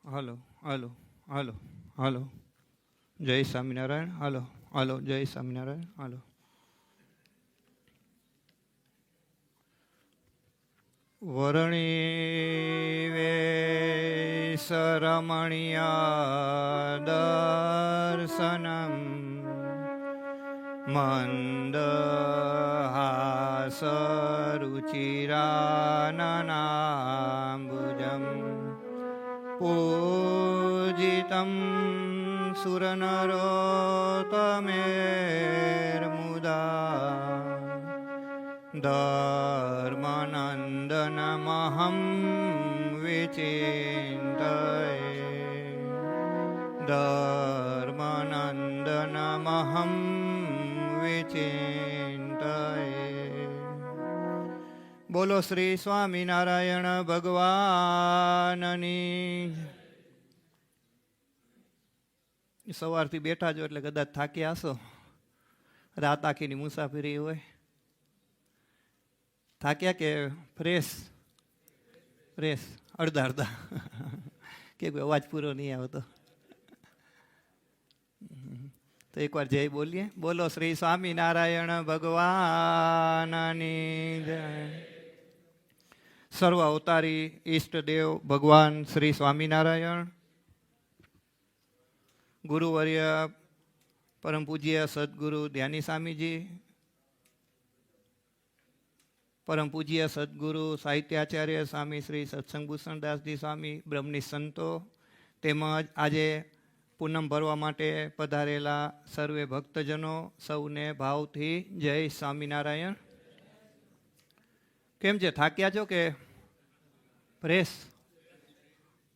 હાલો હાલો હાલો હાલો જય સ્વામિનારાયણ. હાલો હાલો જય સ્વામિનારાયણ. હાલો વરણી વેશરમણીયા દર્શનમ મંદહાસરુચિરાનનાંબુજમ પૂજિતમ સુરનરોત્તમેર્મુદા ધર્મનંદનમહં વિચિંતયે ધર્મનંદનમહં વિચિંતયે. બોલો શ્રી સ્વામિનારાયણ ભગવાનની. સવારથી બેઠા છો એટલે કદાચ થાક્યા હશો. રાત આખીની મુસાફરી હોય. થાક્યા કે ફ્રેશ? ફ્રેશ અડધા અડધા કે કોઈ અવાજ પૂરો નહીં આવતો. તો એકવાર જય બોલીએ. બોલો શ્રી સ્વામિનારાયણ ભગવાનની જય. સર્વ અવતારી ઈષ્ટદેવ ભગવાન શ્રી સ્વામિનારાયણ, ગુરુવર્ય પરમ પૂજ્ય સદગુરુ ધ્યાની સ્વામીજી, પરમ પૂજ્ય સદગુરુ સાહિત્યાચાર્ય સ્વામી શ્રી સત્સંગ ભૂષણદાસજી સ્વામી, બ્રહ્મની સંતો, તેમજ આજે પૂનમ ભરવા માટે પધારેલા સર્વે ભક્તજનો, સૌને ભાવથી જય સ્વામિનારાયણ. કેમ છે? થાક્યા છો કે ફ્રેશ?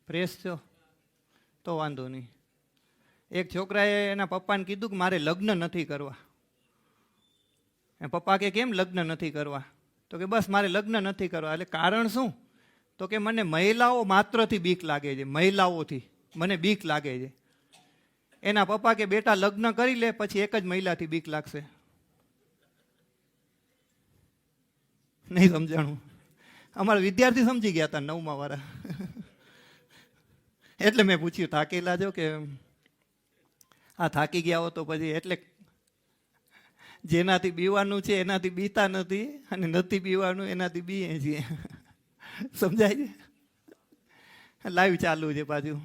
ફ્રેશ છો તો વાંધો નહીં. એક છોકરાએ એના પપ્પાને કીધું કે મારે લગ્ન નથી કરવા. એ પપ્પા કે કેમ લગ્ન નથી કરવા? તો કે બસ મારે લગ્ન નથી કરવા. એટલે કારણ શું? તો કે મને મહિલાઓ માત્રથી બીક લાગે છે, મહિલાઓથી મને બીક લાગે છે. એના પપ્પા કે બેટા લગ્ન કરી લે, પછી એક જ મહિલાથી બીક લાગશે. નહીં સમજાણું? અમારા વિદ્યાર્થી સમજી ગયા હતા 9મા વાળા. એટલે મેં પૂછ્યું થાકેલા છો કે? આ થાકી ગયા હો તો પછી એટલે જેનાથી બીવાનું છે એનાથી બીતા નથી, અને નથી બીવાનું એનાથી બીએ છીએ. સમજાય છે? લાઈવ ચાલુ છે પાછું.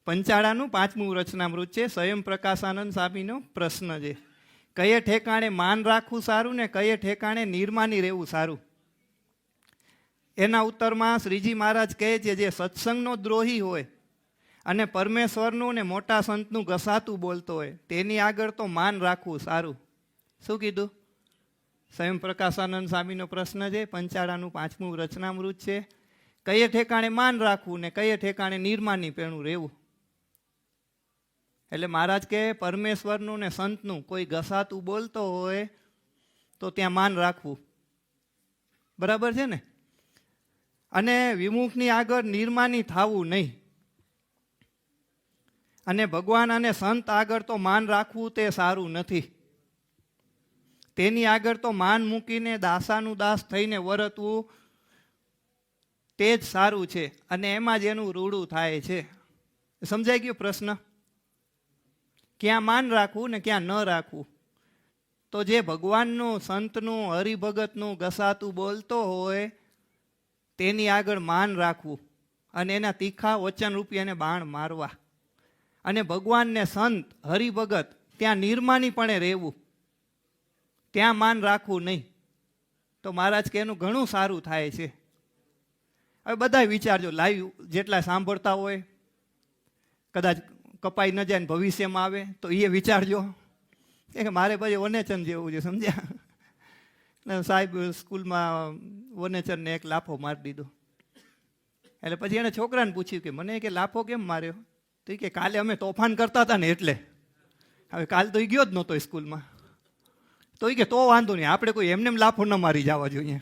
પંચાળાનું 5મું રચનામૃત છે. સ્વયં પ્રકાશાનંદ સ્વામીનો પ્રશ્ન છે, કયે ઠેકાણે માન રાખવું સારું ને કયે ઠેકાણે નિર્માની રહેવું સારું? એના ઉત્તરમાં શ્રીજી મહારાજ કહે છે, જે સત્સંગનો દ્રોહી હોય અને પરમેશ્વરનું ને મોટા સંતનું ઘસાતું બોલતો હોય તેની આગળ તો માન રાખવું સારું. શું કીધું? સ્વયં પ્રકાશાનંદ સ્વામીનો પ્રશ્ન છે. પંચાળાનું 5મું રચનામૃત છે. કયે ઠેકાણે માન રાખવું ને કયે ઠેકાણે નિર્માની પેણું રહેવું? એટલે મહારાજ કહે પરમેશ્વરનું ને સંતનું કોઈ ઘસાતું બોલતો હોય તો ત્યાં માન રાખવું. બરાબર છે ને? અને વિમુખની આગળ નિર્માની થવું નહીં. અને ભગવાન અને સંત આગળ તો માન રાખવું તે સારું નથી. તેની આગળ તો માન મૂકીને દાસાનું દાસ થઈને વર્તવું તે જ સારું છે. અને એમાં જ એનું રૂડું થાય છે. સમજાઈ ગયો પ્રશ્ન? ક્યાં માન રાખવું ને ક્યાં ન રાખવું? તો જે ભગવાનનું, સંતનું, હરિભગતનું ઘસાતું બોલતો હોય તેની આગળ માન રાખવું અને એના તીખા વચન રૂપી એને બાણ મારવા. અને ભગવાનને, સંત, હરિભગત ત્યાં નિર્માનીપણે રહેવું, ત્યાં માન રાખવું નહીં. તો મહારાજ કે એનું ઘણું સારું થાય છે. હવે બધા વિચારજો, લાઈવ જેટલા સાંભળતા હોય, કદાચ કપાઈ ન જાય ને ભવિષ્યમાં આવે તો એ વિચારજો કે મારે પછી વનેચન જેવું છે. સમજ્યા? સાહેબ સ્કૂલમાં વનેચરને એક લાફો મારી દીધો. એટલે પછી એણે છોકરાને પૂછ્યું કે મને કે લાફો કેમ માર્યો? તો કે કાલે અમે તોફાન કરતા હતા ને એટલે. હવે કાલ તો એ ગયો જ નહોતો સ્કૂલમાં. તો એ કે તો વાંધો નહીં, આપણે કોઈ એમને લાફો ન મારી જવા જોઈએ.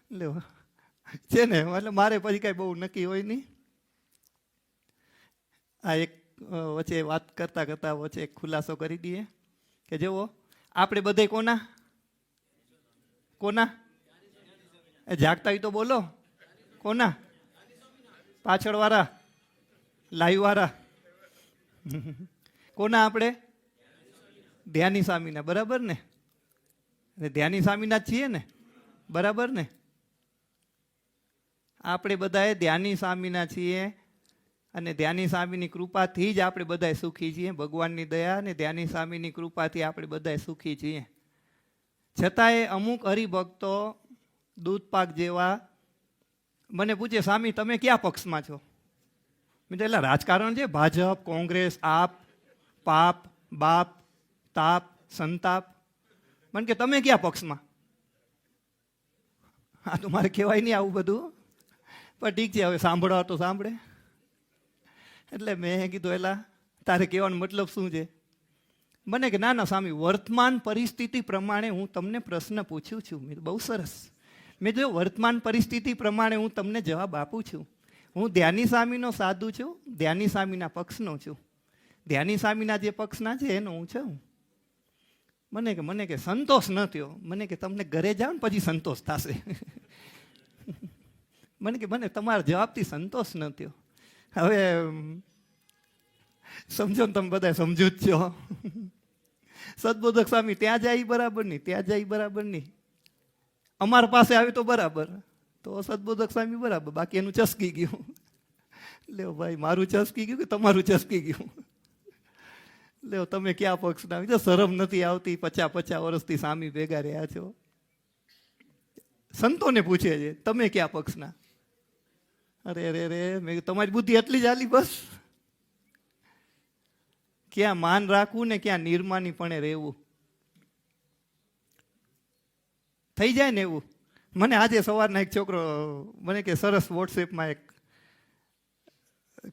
એટલે છે ને, એટલે મારે પછી કાંઈ બહુ નક્કી હોય નહીં. આ એક વચ્ચે વાત કરતા કરતા વચ્ચે એક ખુલાસો કરી દઈએ કે જુઓ, આપણે બધે કોના કોના એ જાગતા હોય તો બોલો. કોના? પાછળ વાળા, લાઈવ વાળા. કોના આપણે? ધ્યાની સ્વામીના. બરાબર ને? ધ્યાની સ્વામીના જ છીએ ને? બરાબર ને? આપણે બધાએ ધ્યાની સ્વામીના છીએ અને ધ્યાની સ્વામીની કૃપાથી જ આપણે બધાએ સુખી છીએ. ભગવાનની દયા અને ધ્યાની સ્વામીની કૃપાથી આપણે બધાએ સુખી છીએ. છતાંય અમુક હરિભક્તો દૂધપાક જેવા મને પૂછે, સ્વામી તમે કયા પક્ષમાં છો? મેં એટલે રાજકારણ છે, ભાજપ, કોંગ્રેસ, આપ, પાપ, બાપ, તાપ, સંતાપ. મને કે તમે કયા પક્ષમાં? હા, તો મારે કહેવાય નહીં આવું બધું, પણ ઠીક છે, હવે સાંભળવા તો સાંભળે. એટલે મેં કીધું એલા તારે કહેવાનો મતલબ શું છે? મને કે ના ના સ્વામી, વર્તમાન પરિસ્થિતિ પ્રમાણે હું તમને પ્રશ્ન પૂછું છું. મેં બહુ સરસ. મેં જો વર્તમાન પરિસ્થિતિ પ્રમાણે હું તમને જવાબ આપું છું. હું ધ્યાની સ્વામીનો સાધુ છું, ધ્યાની સ્વામીના પક્ષનો છું. ધ્યાની સ્વામીના જે પક્ષના છે એનો હું છું. મને કે સંતોષ ન થયો. મને કે તમને ઘરે જાઓ ને પછી સંતોષ થશે. મને તમારા જવાબથી સંતોષ ન થયો. હવે સમજો ને, તમે બધા સમજુ જ છો. સદબોધક સ્વામી ત્યાં જાય બરાબર નહીં, ત્યાં જાય બરાબર નહીં. અમારા પાસે આવે તો બરાબર, તો સદબોધક સ્વામી બરાબર, બાકી એનું ચસકી ગયું. લ્યો ભાઈ, મારું ચસકી ગયું કે તમારું ચસકી ગયું? લ્યો, તમે ક્યાં પક્ષના? જો શરમ નથી આવતી, 50 વર્ષથી સ્વામી ભેગા રહ્યા છો. સંતોને પૂછે છે તમે ક્યાં પક્ષના? અરે રે રે, મેં તમારી બુદ્ધિ એટલી જ હાલી બસ? ક્યાં માન રાખવું ને ક્યાં નિર્માનીપણે રહેવું. થઈ જાય ને એવું. મને આજે સવારના એક છોકરો મને કે સરસ વોટ્સએપમાં એક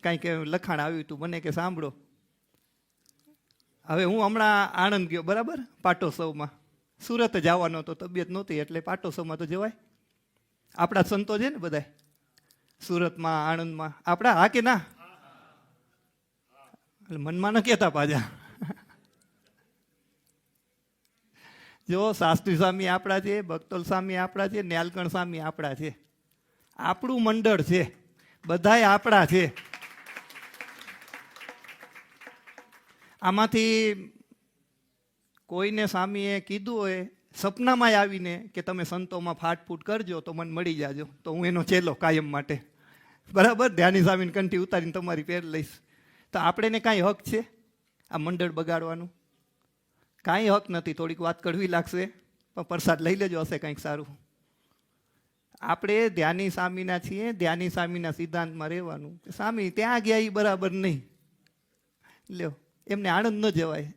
કાંઈક લખાણ આવ્યું હતું. મને કે સાંભળો, હવે હું હમણાં આણંદ ગયો બરાબર, પાટોત્સવમાં. સુરત જવાનો તો તબિયત નહોતી એટલે પાટોત્સવમાં તો જવાય. આપણા સંતો છે ને બધા સુરતમાં, આણંદમાં. આપણા હા કે ના? મનમાં ન કહેતા પાછા. જો શાસ્ત્રી સ્વામી આપણા છે, ભક્તોલ સ્વામી આપણા છે, ન્યાલકણ સ્વામી આપણા છે. આપણું મંડળ છે, બધાય આપણા છે. આમાંથી કોઈને સ્વામીએ કીધું હોય સપનામાં આવીને કે તમે સંતોમાં ફાટફૂટ કરજો તો મને મળી જાજો, તો હું એનો ચેલો કાયમ માટે. બરાબર? ધ્યાની સ્વામીને કંઠી ઉતારીને તમારી પેર લઈશ. તો આપણે કાંઈ હક છે આ મંડળ બગાડવાનું? કાંઈ હક નથી. થોડીક વાત કડવી લાગશે પણ પ્રસાદ લઈ લેજો, હશે કંઈક સારું. આપણે ધ્યાની સ્વામીના છીએ, ધ્યાની સ્વામીના સિદ્ધાંતમાં રહેવાનું. સ્વામી ત્યાં ગયા એ બરાબર નહીં. લ્યો, એમને આણંદ ન જવાય,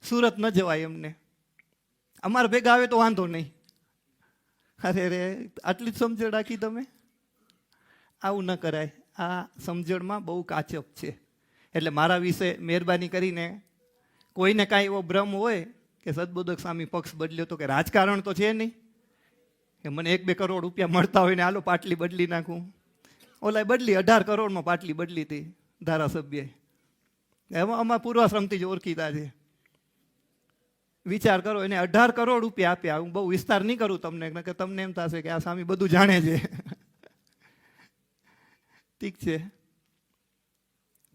સુરત ન જવાય એમને. અમારા ભેગા આવે તો વાંધો નહીં. અરે રે, આટલી જ સમજણ રાખી તમે? આવું ન કરાય. આ સમજણમાં બહુ કાચપ છે. એટલે મારા વિશે મહેરબાની કરીને કોઈને કાંઈ એવો ભ્રમ હોય કે સદબોધક સ્વામી પક્ષ બદલ્યો તો કે રાજકારણ તો છે નહીં કે મને 1-2 કરોડ રૂપિયા મળતા હોય ને હાલો પાટલી બદલી નાખું. ઓલા બદલી 18 કરોડમાં પાટલી બદલી હતી ધારાસભ્યએ. એમાં અમારા પૂર્વાશ્રમથી જ ઓળખીતા છે. વિચાર કરો, એને 18 કરોડ રૂપિયા આપ્યા. હું બહુ વિસ્તાર નહીં કરું તમને, કે તમને એમ થશે કે આ સ્વામી બધું જાણે છે. ઠીક છે,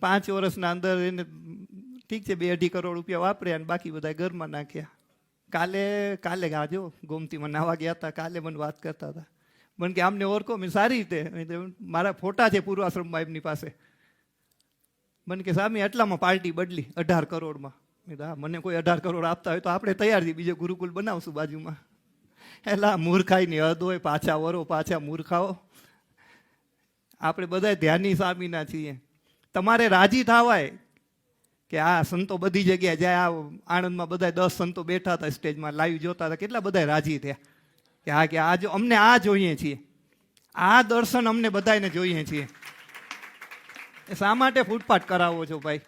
5 વર્ષના અંદર એને ઠીક છે 2-2.5 કરોડ રૂપિયા વાપર્યા અને બાકી બધા ઘરમાં નાખ્યા. કાલે ગાજો ગોમતીમાં નાવા ગયા હતા, કાલે મને વાત કરતા હતા. મને કે આમને ઓળખો? મેં સારી રીતે, મારા ફોટા છે પૂર્વાશ્રમમાં એમની પાસે. મને કે સ્વામી એટલામાં પાર્ટી બદલી 18 કરોડમાં. હા, મને કોઈ 18 કરોડ આપતા હોય તો આપણે તૈયાર છીએ, બીજો ગુરુકુલ બનાવશું બાજુમાં. એટલે મૂર્ખાઈની હદ હોય, પાછા વરો પાછા મૂર્ખાઓ. આપણે બધા ધ્યાની સ્વામીના છીએ. તમારે રાજી થવાય કે આ સંતો બધી જગ્યાએ જાય. આ આણંદમાં બધા 10 સંતો બેઠા હતા સ્ટેજમાં, લાઈવ જોતા હતા, કેટલા બધા રાજી થયા કે હા, કે આ જો અમને આ જોઈએ છીએ, આ દર્શન અમને બધાને જોઈએ છીએ. શા માટે ફૂટપાટ કરાવો છો ભાઈ?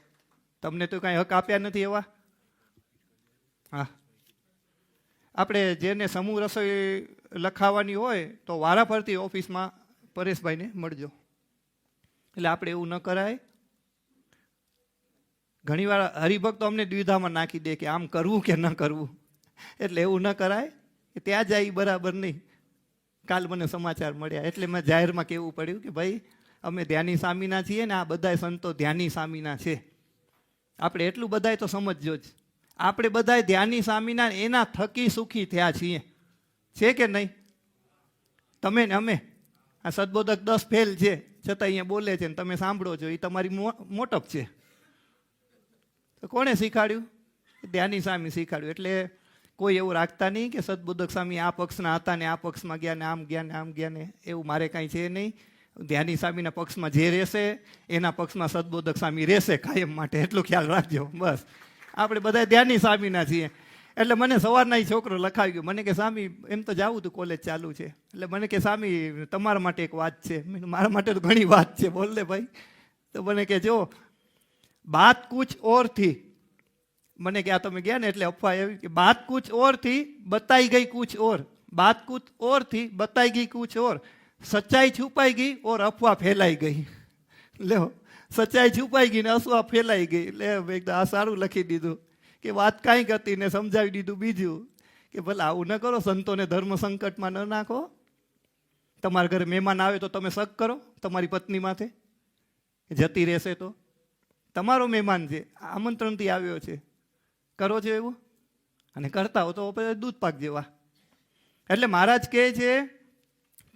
તમને તો કાંઈ હક આપ્યા નથી એવા. હા, આપણે જેને સમૂહ રસોઈ લખાવવાની હોય તો વારાફરતી ઓફિસમાં પરેશભાઈને મળજો. એટલે આપણે એવું ન કરાય. ઘણીવાર હરિભક્તો અમને દ્વિધામાં નાખી દે કે આમ કરવું કે ન કરવું. એટલે એવું ન કરાય કે ત્યાં જાય બરાબર નહીં. કાલ મને સમાચાર મળ્યા એટલે મેં જાહેરમાં કહેવું પડ્યું કે ભાઈ અમે ધ્યાની સ્વામીના છીએ ને આ બધાય સંતો ધ્યાની સ્વામીના છે. આપણે એટલું બધાય તો સમજજો જ. આપણે બધાય ધ્યાની સ્વામીના એના થકી સુખી થયા છીએ, છે કે નહીં? તમે ને અમે. આ સદબોધક 10 ફેલ છે છતાં અહીંયા બોલે છે ને તમે સાંભળો છો, એ તમારી મોટપ છે. તો કોણે શીખાડ્યું? ધ્યાની સ્વામી શીખાડ્યું. એટલે કોઈ એવું રાખતા નહીં કે સદબોધક સ્વામી આ પક્ષના હતા ને આ પક્ષમાં ગયા ને આમ ગયા ને આમ ગયા ને, એવું મારે કાંઈ છે નહીં. ધ્યાની સ્વામીના પક્ષમાં જે રહેશે એના પક્ષમાં સદબોધક સ્વામી રહેશે કાયમ માટે, એટલું ખ્યાલ રાખજો બસ. આપણે બધા ધ્યાની સ્વામીના છીએ. એટલે મને સવારના એ છોકરો લખાવી ગયો, મને કે સ્વામી એમ તો જાવું તું, કોલેજ ચાલુ છે, એટલે મને કે સ્વામી તમારા માટે એક વાત છે. મારા માટે તો ઘણી વાત છે, બોલ લે ભાઈ. તો મને કે જો બાત કુછ ઓર થી, મને કે આ તમે ગયા ને એટલે અફવા એવી કે બાત કુછ ઓર થી બતાઈ ગઈ કુછ ઓર, બાત કુછ ઓર થી બતાઈ ગઈ કુછ ઓર, સચ્ચાઈ છુપાઈ ગઈ ઓર અફવા ફેલાઈ ગઈ. લ્યો, સચ્ચાઈ છુપાઈ ગઈ ને અફવા ફેલાઈ ગઈ. એટલે એકદમ આ સારું લખી દીધું કે વાત કાંઈક હતી ને સમજાવી દીધું બીજું કે ભલે આવું ન કરો, સંતોને ધર્મ સંકટમાં ન નાખો. તમારા ઘરે મહેમાન આવે તો તમે શક કરો તમારી પત્ની માથે, જતી રહેશે તો તમારો મહેમાન છે, આમંત્રણથી આવ્યો છે, કરો છો એવું? અને કરતા હો તો પછી દૂધ પાક જેવા. એટલે મહારાજ કહે છે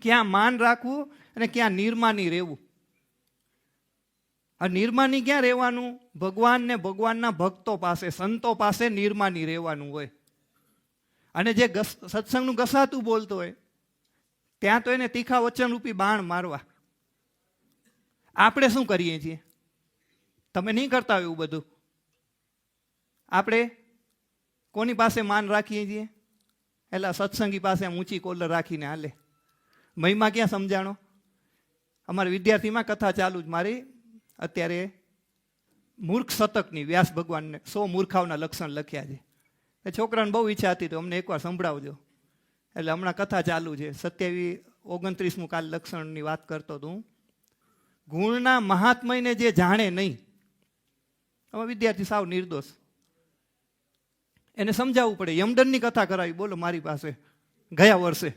ક્યાં માન રાખવું અને ક્યાં નિર્માની રહેવું. આ નિર્માની ક્યાં રહેવાનું? ભગવાન ને ભગવાનના ભક્તો પાસે, સંતો પાસે નિર્માની રહેવાનું હોય. અને જે સત્સંગનું ગસાતું બોલતો હોય ત્યાં તો એને તીખા વચનરૂપી બાણ મારવા. આપણે શું કરીએ છીએ? તમે નહીં કરતા હોય એવું બધું. આપણે કોની પાસે માન રાખીએ છીએ? એટલે સત્સંગી પાસે ઊંચી કોલર રાખીને હાલે. મહિમા ક્યાં સમજાણો? અમારા વિદ્યાર્થીમાં કથા ચાલુ જ મારી અત્યારે મૂર્ખ શતકની, વ્યાસ ભગવાનને 100 મૂર્ખાઓના લક્ષણ લખ્યા છે. એ છોકરાને બહુ ઈચ્છા હતી તો અમને એકવાર સંભળાવજો. એટલે હમણાં કથા ચાલુ છે. 27-29મું કાલ લક્ષણની વાત કરતો હતો હું. ગુણના મહાત્મયને જે જાણે નહીં, અમારા વિદ્યાર્થી સાવ નિર્દોષ, એને સમજાવવું પડે. યમદંડની કથા કરાવી બોલો મારી પાસે ગયા વર્ષે.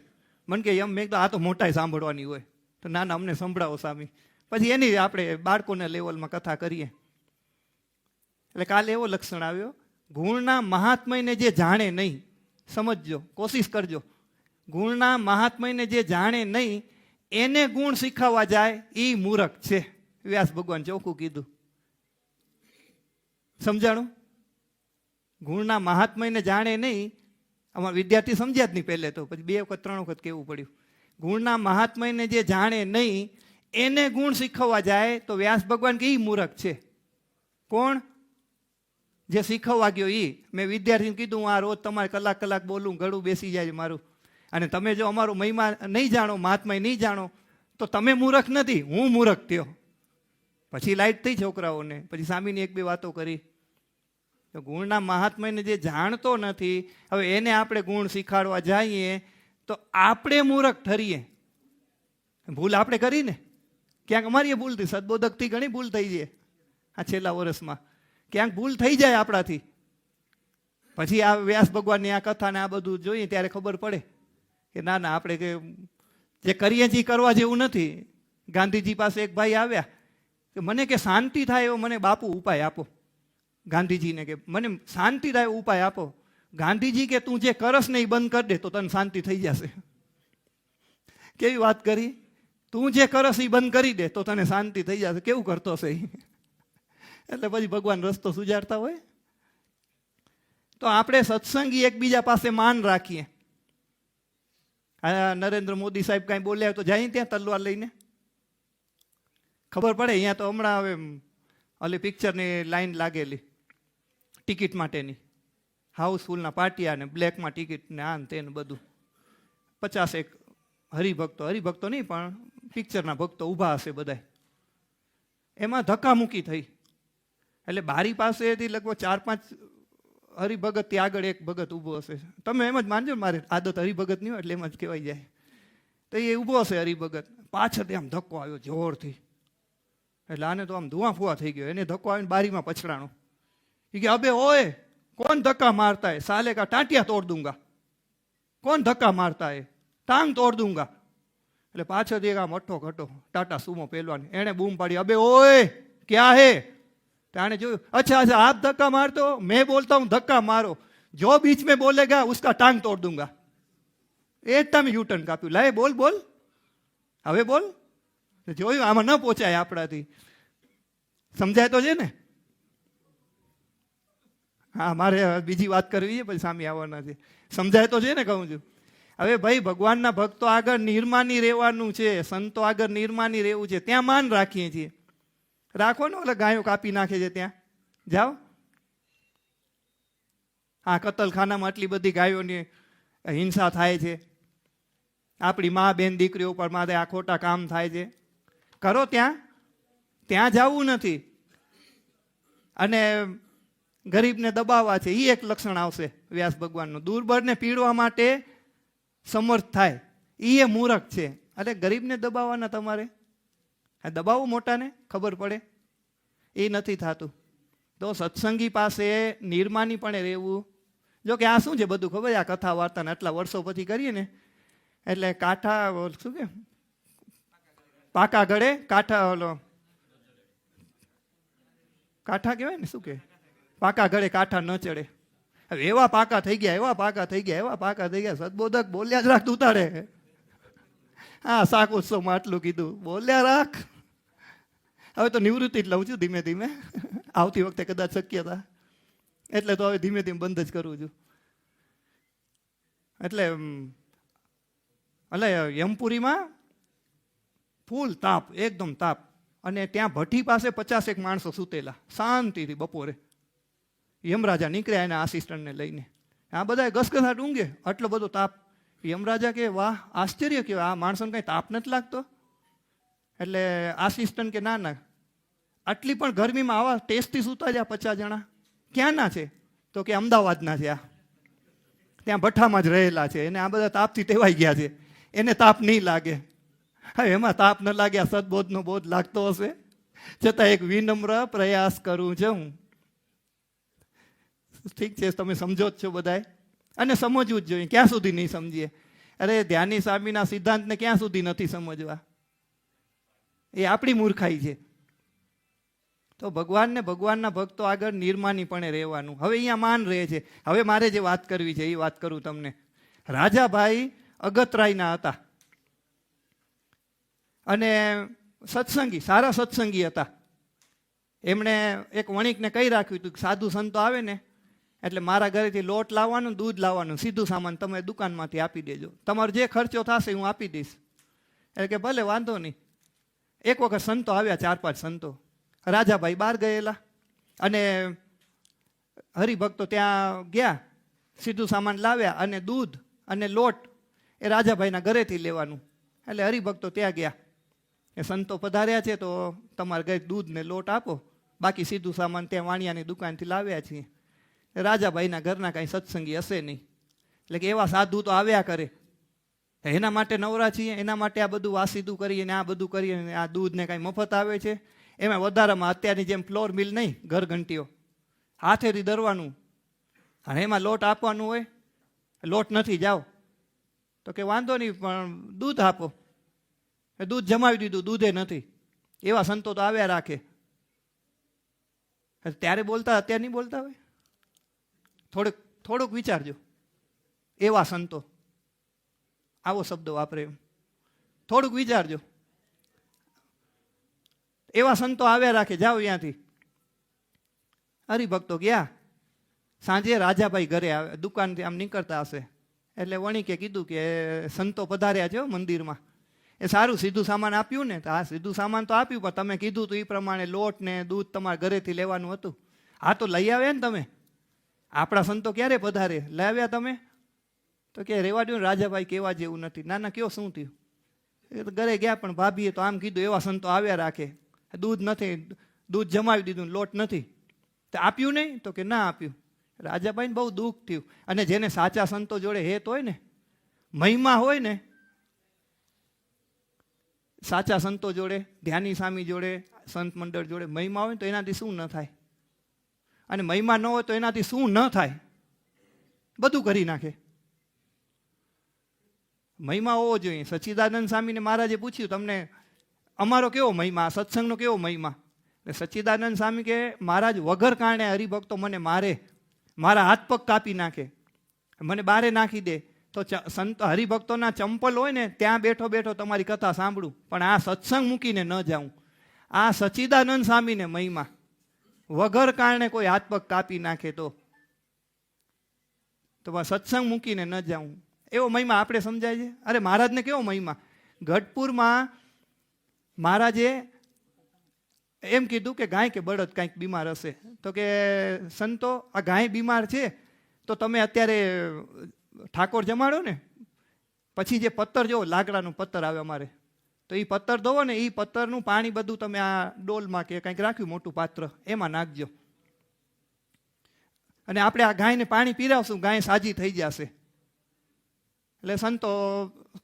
મને કે યમ, મેં કીધું આ તો મોટાઈ સાંભળવાની હોય. તો ના ના અમને સંભળાવો સ્વામી. પછી એની આપણે બાળકોના લેવલમાં કથા કરીએ. એટલે કાલે એવો લક્ષણ આવ્યો, ગુણના મહાત્મયને જે જાણે નહીં, સમજજો, કોશિશ કરજો. ગુણના મહાત્મયને જે જાણે નહીં એને ગુણ શીખવવા જાય એ મૂરખ છે. વ્યાસ ભગવાન ચોખ્ખું કીધું. સમજાણું? ગુણના મહાત્મયને જાણે નહીં. અમારા વિદ્યાર્થી સમજ્યા જ નહીં પહેલે તો, પછી 2 વખત 3 વખત કહેવું પડ્યું. ગુણના મહાત્મયને જે જાણે નહીં એને ગુણ શીખવવા જાય તો વ્યાસ ભગવાન કે ઈ મૂરખ છે. કોણ? જે શીખવવા ગયો ઈ. મેં વિદ્યાર્થીને કીધું હું આ રોજ તમારે કલાક બોલું, ગળું બેસી જાય મારું, અને તમે જો અમારો મહિમા નહીં જાણો, મહાત્મય નહીં જાણો તો તમે મૂરખ નથી, હું મૂરખ થયો. પછી લાઈટ થઈ છોકરાઓને. પછી સ્વામીની 1-2 વાતો કરી. તો ગુણના મહાત્મયને જે જાણતો નથી, હવે એને આપણે ગુણ શીખાડવા જઈએ તો આપણે મૂરખ ઠરીએ. ભૂલ આપણે કરીને ક્યાંક અમારી ભૂલ થઈ, સદબોધકથી ઘણી ભૂલ થઈ જાય આ છેલ્લા વર્ષમાં, ક્યાંક ભૂલ થઈ જાય આપણાથી. પછી આ વ્યાસ ભગવાનની આ કથાને આ બધું જોઈએ ત્યારે ખબર પડે કે ના ના આપણે કે જે કરીએ છીએ કરવા જેવું નથી. ગાંધીજી પાસે એક ભાઈ આવ્યા કે મને કે શાંતિ થાય એવો મને બાપુ ઉપાય આપો. ગાંધીજીને કે મને શાંતિ થાય એવો ઉપાય આપો. ગાંધીજી કે તું જે કરસ ને એ બંધ કરી દે તો તને શાંતિ થઈ જશે. કેવી વાત કરી? તું જે કરસ એ બંધ કરી દે તો તને શાંતિ થઈ જશે. કેવું કરતો હશે? એટલે પછી ભગવાન રસ્તો સુજાડતા હોય. તો આપણે સત્સંગી એકબીજા પાસે માન રાખીએ. આ નરેન્દ્ર મોદી સાહેબ કાંઈ બોલ્યા તો જાય ત્યાં તલવાર લઈને ખબર પડે. અહીંયા તો હમણાં હવે ઓલી પિક્ચરની લાઈન લાગેલી ટિકિટ માટેની, હાઉસફુલના પાટિયા ને બ્લેકમાં ટિકિટ ને આન તેને બધું. 50 હરિભક્તો નહીં પણ પિક્ચરના ભક્તો ઊભા હશે બધા. એમાં ધક્કામુક્કી થઈ. એટલે બારી પાસેથી લગભગ 4-5 હરિભગતથી આગળ એક ભગત ઊભો હશે. તમે એમ જ માનજો, મારે આદત હરિભગત નહીં હોય એટલે એમ જ કહેવાય જાય. તો એ ઊભો હશે હરિભગત, પાછળથી આમ ધક્કો આવ્યો જોરથી. એટલે આને તો આમ ધુઆ ફુઆ થઈ ગયો. એને ધક્કો આવીને બારીમાં પછડાણો. એ કે અબે ઓય कौन धक्का मारता है, साले का टाटिया तोड़ दूंगा. कौन धक्का मारता है, टांग तोड़ दूंगा. એટલે પાછળથી એક આમ અઠ્ઠો ઘટો ટાટા સુમો પહેલવાન એણે બૂમ પાડી, અબે ઓય ક્યાં હે? આને જોયું, अच्छा अच्छा आप धक्का मारते हो, मैं बोलता हूँ धक्का मारो, जो बीच में बोलेगा उसका टांग तोड़ दूंगा. એ જ તમે યુટર્ન કાપ્યું. લાય બોલ બોલ હવે બોલ. જોયું આમાં ન પહોંચાય આપણાથી. સમજાય તો છે ને? હા, મારે બીજી વાત કરવી છે, પછી સામે આવવાના છે. સમજાય તો છે ને કહું છું? હવે ભાઈ ભગવાનના ભક્તો આગળ નિર્માની રહેવાનું છે, સંતો આગળ નિર્માની રહેવું છે, ત્યાં માન રાખીએ છીએ. રાખો ને, ઓલા ગાયો કાપી નાખે છે ત્યાં જાઓ. હા, કતલખાનામાં આટલી બધી ગાયોની હિંસા થાય છે, આપણી મા બેન દીકરીઓ ઉપર માથે આ ખોટા કામ થાય છે. કરો ત્યાં, ત્યાં જવું નથી. અને ગરીબને દબાવવા છે, એ એક લક્ષણ આવશે વ્યાસ ભગવાનનું. દુર્બળને પીડવા માટે સમર્થ થાય, એ મૂરખ છે. એટલે ગરીબને દબાવવાના તમારે, આ દબાવો મોટાને ખબર પડે, એ નથી થતું. તો સત્સંગી પાસે નિર્માનીપણે રહેવું. જો કે આ શું છે બધું ખબર છે, આ કથા વાર્તાને આટલા વર્ષો પછી કરીએ ને એટલે કાંઠા શું કે પાકા ગળે કાંઠા, ઓલો કાંઠા કહેવાય ને, શું કે પાકા ગળે કાંઠા ન ચડે. હવે એવા પાકા થઈ ગયા, એવા પાકા થઈ ગયા, એવા પાકા થઈ ગયા. સદબોધક બોલ્યા જ રાખ ઉતારે. હા, શાક ઉત્સવમાં આટલું કીધું, બોલ્યા રાખ. હવે તો નિવૃત્તિ જ લઉં છું ધીમે ધીમે, આવતી વખતે કદાચ શક્યતા, એટલે તો હવે ધીમે ધીમે બંધ જ કરું છું. એટલે યમપુરીમાં ફૂલ તાપ, એકદમ તાપ, અને ત્યાં ભઠ્ઠી પાસે 50 માણસો સૂતેલા શાંતિથી બપોરે. યમરાજા નીકળ્યા એના આસિસ્ટન્ટને લઈને, આ બધા ઘસઘસાટ ઊંઘે, આટલો બધો તાપ. યમરાજા કે વાહ આશ્ચર્ય કહેવાય, આ માણસોને કંઈ તાપ નથી લાગતો? એટલે આસિસ્ટન્ટ કે ના ના, આટલી પણ ગરમીમાં આવા ટેસ્ટથી સૂતા છે 50 જણા, ક્યાંના છે? તો કે અમદાવાદના છે, આ ત્યાં ભઠ્ઠામાં જ રહેલા છે, એને આ બધા તાપથી ટેવાઈ ગયા છે, એને તાપ નહીં લાગે. હવે એમાં તાપ ન લાગે, આ સદબોધનો બોધ લાગતો હશે, છતાં એક વિનમ્ર પ્રયાસ કરું છું. ઠીક છે, તમે સમજો જ છો બધાય, અને સમજવું જ જોઈએ. ક્યાં સુધી નહીં સમજીએ? અરે ધ્યાની સ્વામીના સિદ્ધાંતને ક્યાં સુધી નથી સમજવા? એ આપણી મૂર્ખાઈ છે. તો ભગવાનને, ભગવાનના ભક્તો આગળ નિર્માનીપણે રહેવાનું. હવે અહીંયા માન રહે છે. હવે મારે જે વાત કરવી છે એ વાત કરું તમને. રાજાભાઈ અગતરાયના હતા અને સત્સંગી, સારા સત્સંગી હતા. એમણે એક વણિકને કહી રાખ્યું હતું કે સાધુ સંતો આવે ને એટલે મારા ઘરેથી લોટ લાવવાનું, દૂધ લાવવાનું, સીધું સામાન તમે દુકાનમાંથી આપી દેજો, તમારો જે ખર્ચો થશે હું આપી દઈશ. એટલે કે ભલે વાંધો નહીં. એક વખત સંતો આવ્યા, 4-5 સંતો. રાજાભાઈ બહાર ગયેલા અને હરિભક્તો ત્યાં ગયા, સીધું સામાન લાવ્યા, અને દૂધ અને લોટ એ રાજાભાઈના ઘરેથી લેવાનું. એટલે હરિભક્તો ત્યાં ગયા, એ સંતો પધાર્યા છે તો તમારે ઘરે દૂધ ને લોટ આપો, બાકી સીધું સામાન ત્યાં વાણિયાની દુકાનથી લાવ્યા છીએ. રાજાભાઈના ઘરના કાંઈ સત્સંગી હશે નહીં, એટલે કે એવા સાધુ તો આવ્યા કરે, એના માટે નવરા છીએ, એના માટે આ બધું વાસીદું કરીએ ને આ બધું કરીએ ને આ દૂધ ને કાંઈ મફત આવે છે? એમાં વધારામાં અત્યારની જેમ ફ્લોર મિલ નહીં, ઘર ઘંટીઓ હાથેથી દરવાનું, અને એમાં લોટ આપવાનું હોય. લોટ નથી, જાઓ. તો કે વાંધો નહીં, પણ દૂધ આપો. દૂધ જમાવી દીધું, દૂધે નથી. એવા સંતો તો આવ્યા રાખે. ત્યારે બોલતા, અત્યારે નહીં બોલતા હોય? થોડુંક વિચારજો. એવા સંતો, આવો શબ્દ વાપરે એમ, થોડુંક વિચારજો. એવા સંતો આવ્યા રાખે, જાઓ અહીંયાથી. હરિભક્તો ગયા. સાંજે રાજાભાઈ ઘરે આવે, દુકાનથી આમ નીકળતા હશે એટલે વણિકે કીધું કે સંતો પધાર્યા છે મંદિરમાં. એ સારું, સીધું સામાન આપ્યું ને? હા, સીધું સામાન તો આપ્યું, પણ તમે કીધું તો એ પ્રમાણે લોટ ને દૂધ તમારા ઘરેથી લેવાનું હતું. હા, તો લઈ આવ્યા ને તમે? આપણા સંતો ક્યારે પધારે? લઈ આવ્યા તમે? તો કે રેવા દો ને રાજાભાઈ, કેવા જેવું નથી. ના ના, કયો શું થયું? એ તો ઘરે ગયા, પણ ભાભીએ તો આમ કીધું. એવા સંતો આવ્યા રાખે, દૂધ નથી, દૂધ જમાવી દીધું, લોટ નથી. તો આપ્યું નહીં? તો કે ના આપ્યું. રાજાભાઈને બહુ દુઃખ થયું. અને જેને સાચા સંતો જોડે હેત હોય ને, મહિમા હોય ને, સાચા સંતો જોડે, ધ્યાની સ્વામી જોડે, સંત મંડળ જોડે મહિમા હોય તો એનાથી શું ન થાય? અને મહિમા ન હોય તો એનાથી શું ન થાય? બધું કરી નાખે. મહિમા હોવો જોઈએ. સચ્ચિદાનંદ સ્વામીને મહારાજે પૂછ્યું, તમને અમારો કેવો મહિમા, સત્સંગનો કેવો મહિમા? એટલે સચ્ચિદાનંદ સ્વામી કે મહારાજ વગર કારણે હરિભક્તો મને મારે, મારા હાથ પગ કાપી નાખે, મને બારે નાખી દે, તો સંત હરિભક્તોના ચંપલ હોય ને ત્યાં બેઠો બેઠો તમારી કથા સાંભળું, પણ આ સત્સંગ મૂકીને ન જાઉં. આ સચ્ચિદાનંદ સ્વામીને મહિમા, વગર કારણે કોઈ હાથ પગ કાપી નાખે તો સત્સંગ મૂકીને ન જાઉં, એવો મહિમા આપણે સમજાય છે. અરે મહારાજને કેવો મહિમા, ગઢપુરમાં મહારાજે એમ કીધું કે ગાય કે બળદ કાંઈક બીમાર હશે, તો કે સંતો આ ગાય બીમાર છે તો તમે અત્યારે ઠાકોર જમાડો ને, પછી જે પત્તર જોવો, લાકડાનું પત્તર આવે અમારે, તો એ પત્તર ધોવો ને, એ પત્તરનું પાણી બધું તમે આ ડોલમાં કે કંઈક રાખ્યું મોટું પાત્ર, એમાં નાખજો, અને આપણે આ ગાયને પાણી પીરાવશું, ગાય સાજી થઈ જશે. એટલે સંતો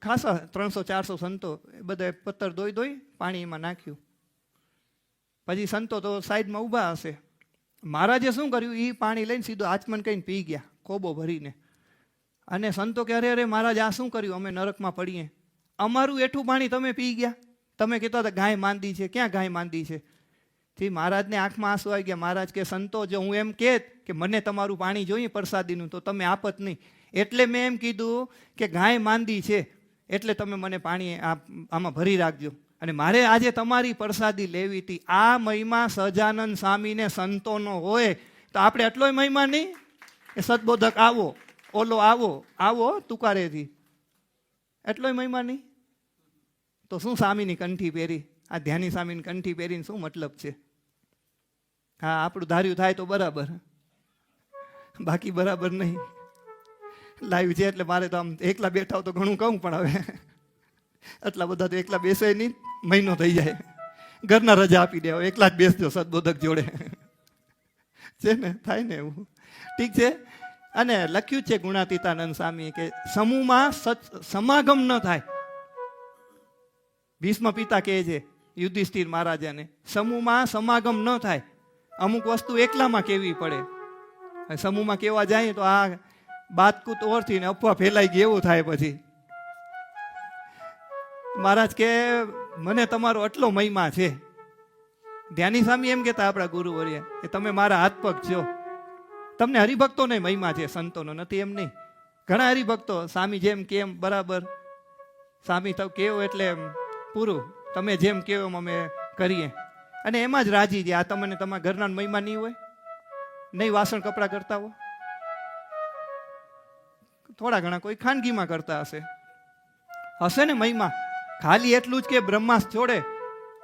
ખાસા 300-400 સંતો બધા પત્તર ધોઈ પાણી એમાં નાખ્યું. પછી સંતો તો સાઈડમાં ઊભા હશે. મહારાજે શું કર્યું, એ પાણી લઈને સીધું આચમન કહીને પી ગયા, કોબો ભરીને. અને સંતો કે અરે અરે મહારાજ આ શું કર્યું, અમે નરકમાં પડીએ, અમારું એઠું પાણી તમે પી ગયા, તમે કહેતા હતા ગાય માંદી છે, ક્યાં ગાય માંદી છે? થી મહારાજને આંખમાં આંસુ આવી ગયા. મહારાજ કે સંતો, જો હું એમ કહેત કે મને તમારું પાણી જોઈએ પ્રસાદીનું, તો તમે આપત નહીં, એટલે મેં એમ કીધું કે ગાય માંદી છે એટલે તમે મને પાણી આમાં ભરી રાખજો, અને મારે આજે તમારી પ્રસાદી લેવી હતી. આ મહિમા સહજાનંદ સ્વામીને સંતોનો હોય તો આપણે એટલોય મહિમા નહીં કે સદબોધક આવો, ઓલો આવો આવો તુકારેથી, એટલોય મહિમા નહીં તો શું સ્વામીની કંઠી પહેરી, આ ધ્યાની સ્વામીની કંઠી પહેરીને શું મતલબ છે? હા, આપણું ધાર્યું થાય તો બરાબર, બાકી બરાબર નહીં. લાઈવ છે એટલે મારે તો આમ એકલા બેઠા તો ઘણું કહું, પણ હવે એટલા બધા તો એકલા બેસે નહીં, મહિનો થઈ જાય, ઘરના રજા આપી દે, એકલા જ બેસજો સદબોધક જોડે, છે ને, થાય ને એવું. ઠીક છે. અને લખ્યું છે ગુણાતીતાનંદ સ્વામી કે સમૂહમાં સમાગમ ન થાય. ભીષ્મ પિતા કહે છે યુધિષ્ઠિર મહારાજાને, સમૂહમાં સમાગમ ન થાય, અમુક વસ્તુ એકલામાં કેવી પડે, સમૂહમાં કેવા જાય તો આ બાતકૂત ઓરથી ને અફવા ફેલાઈ ગઈ એવું થાય. પછી મહારાજ કે મને તમારો આટલો મહિમા છે. ધ્યાની સ્વામી એમ કહેતા આપણા ગુરુવર્ય કે તમે મારા હાથ પગ છો, તમને હરિભક્તોને મહિમા છે, સંતોનો નથી એમ નહીં. ઘણા હરિભક્તો સ્વામી જેમ કેમ બરાબર, સ્વામી તો કેવો એટલે પૂરું, તમે જેમ કેવો એમ અમે કરીએ, અને એમાં જ રાજી છે. આ તમને તમારા ઘરના મહિમા નહીં હોય, નહીં વાસણ કપડાં કરતા હો, થોડા ઘણા કોઈ ખાનગીમાં કરતા હશે ને મહિમા. ખાલી એટલું જ કે બ્રહ્માસ છોડે,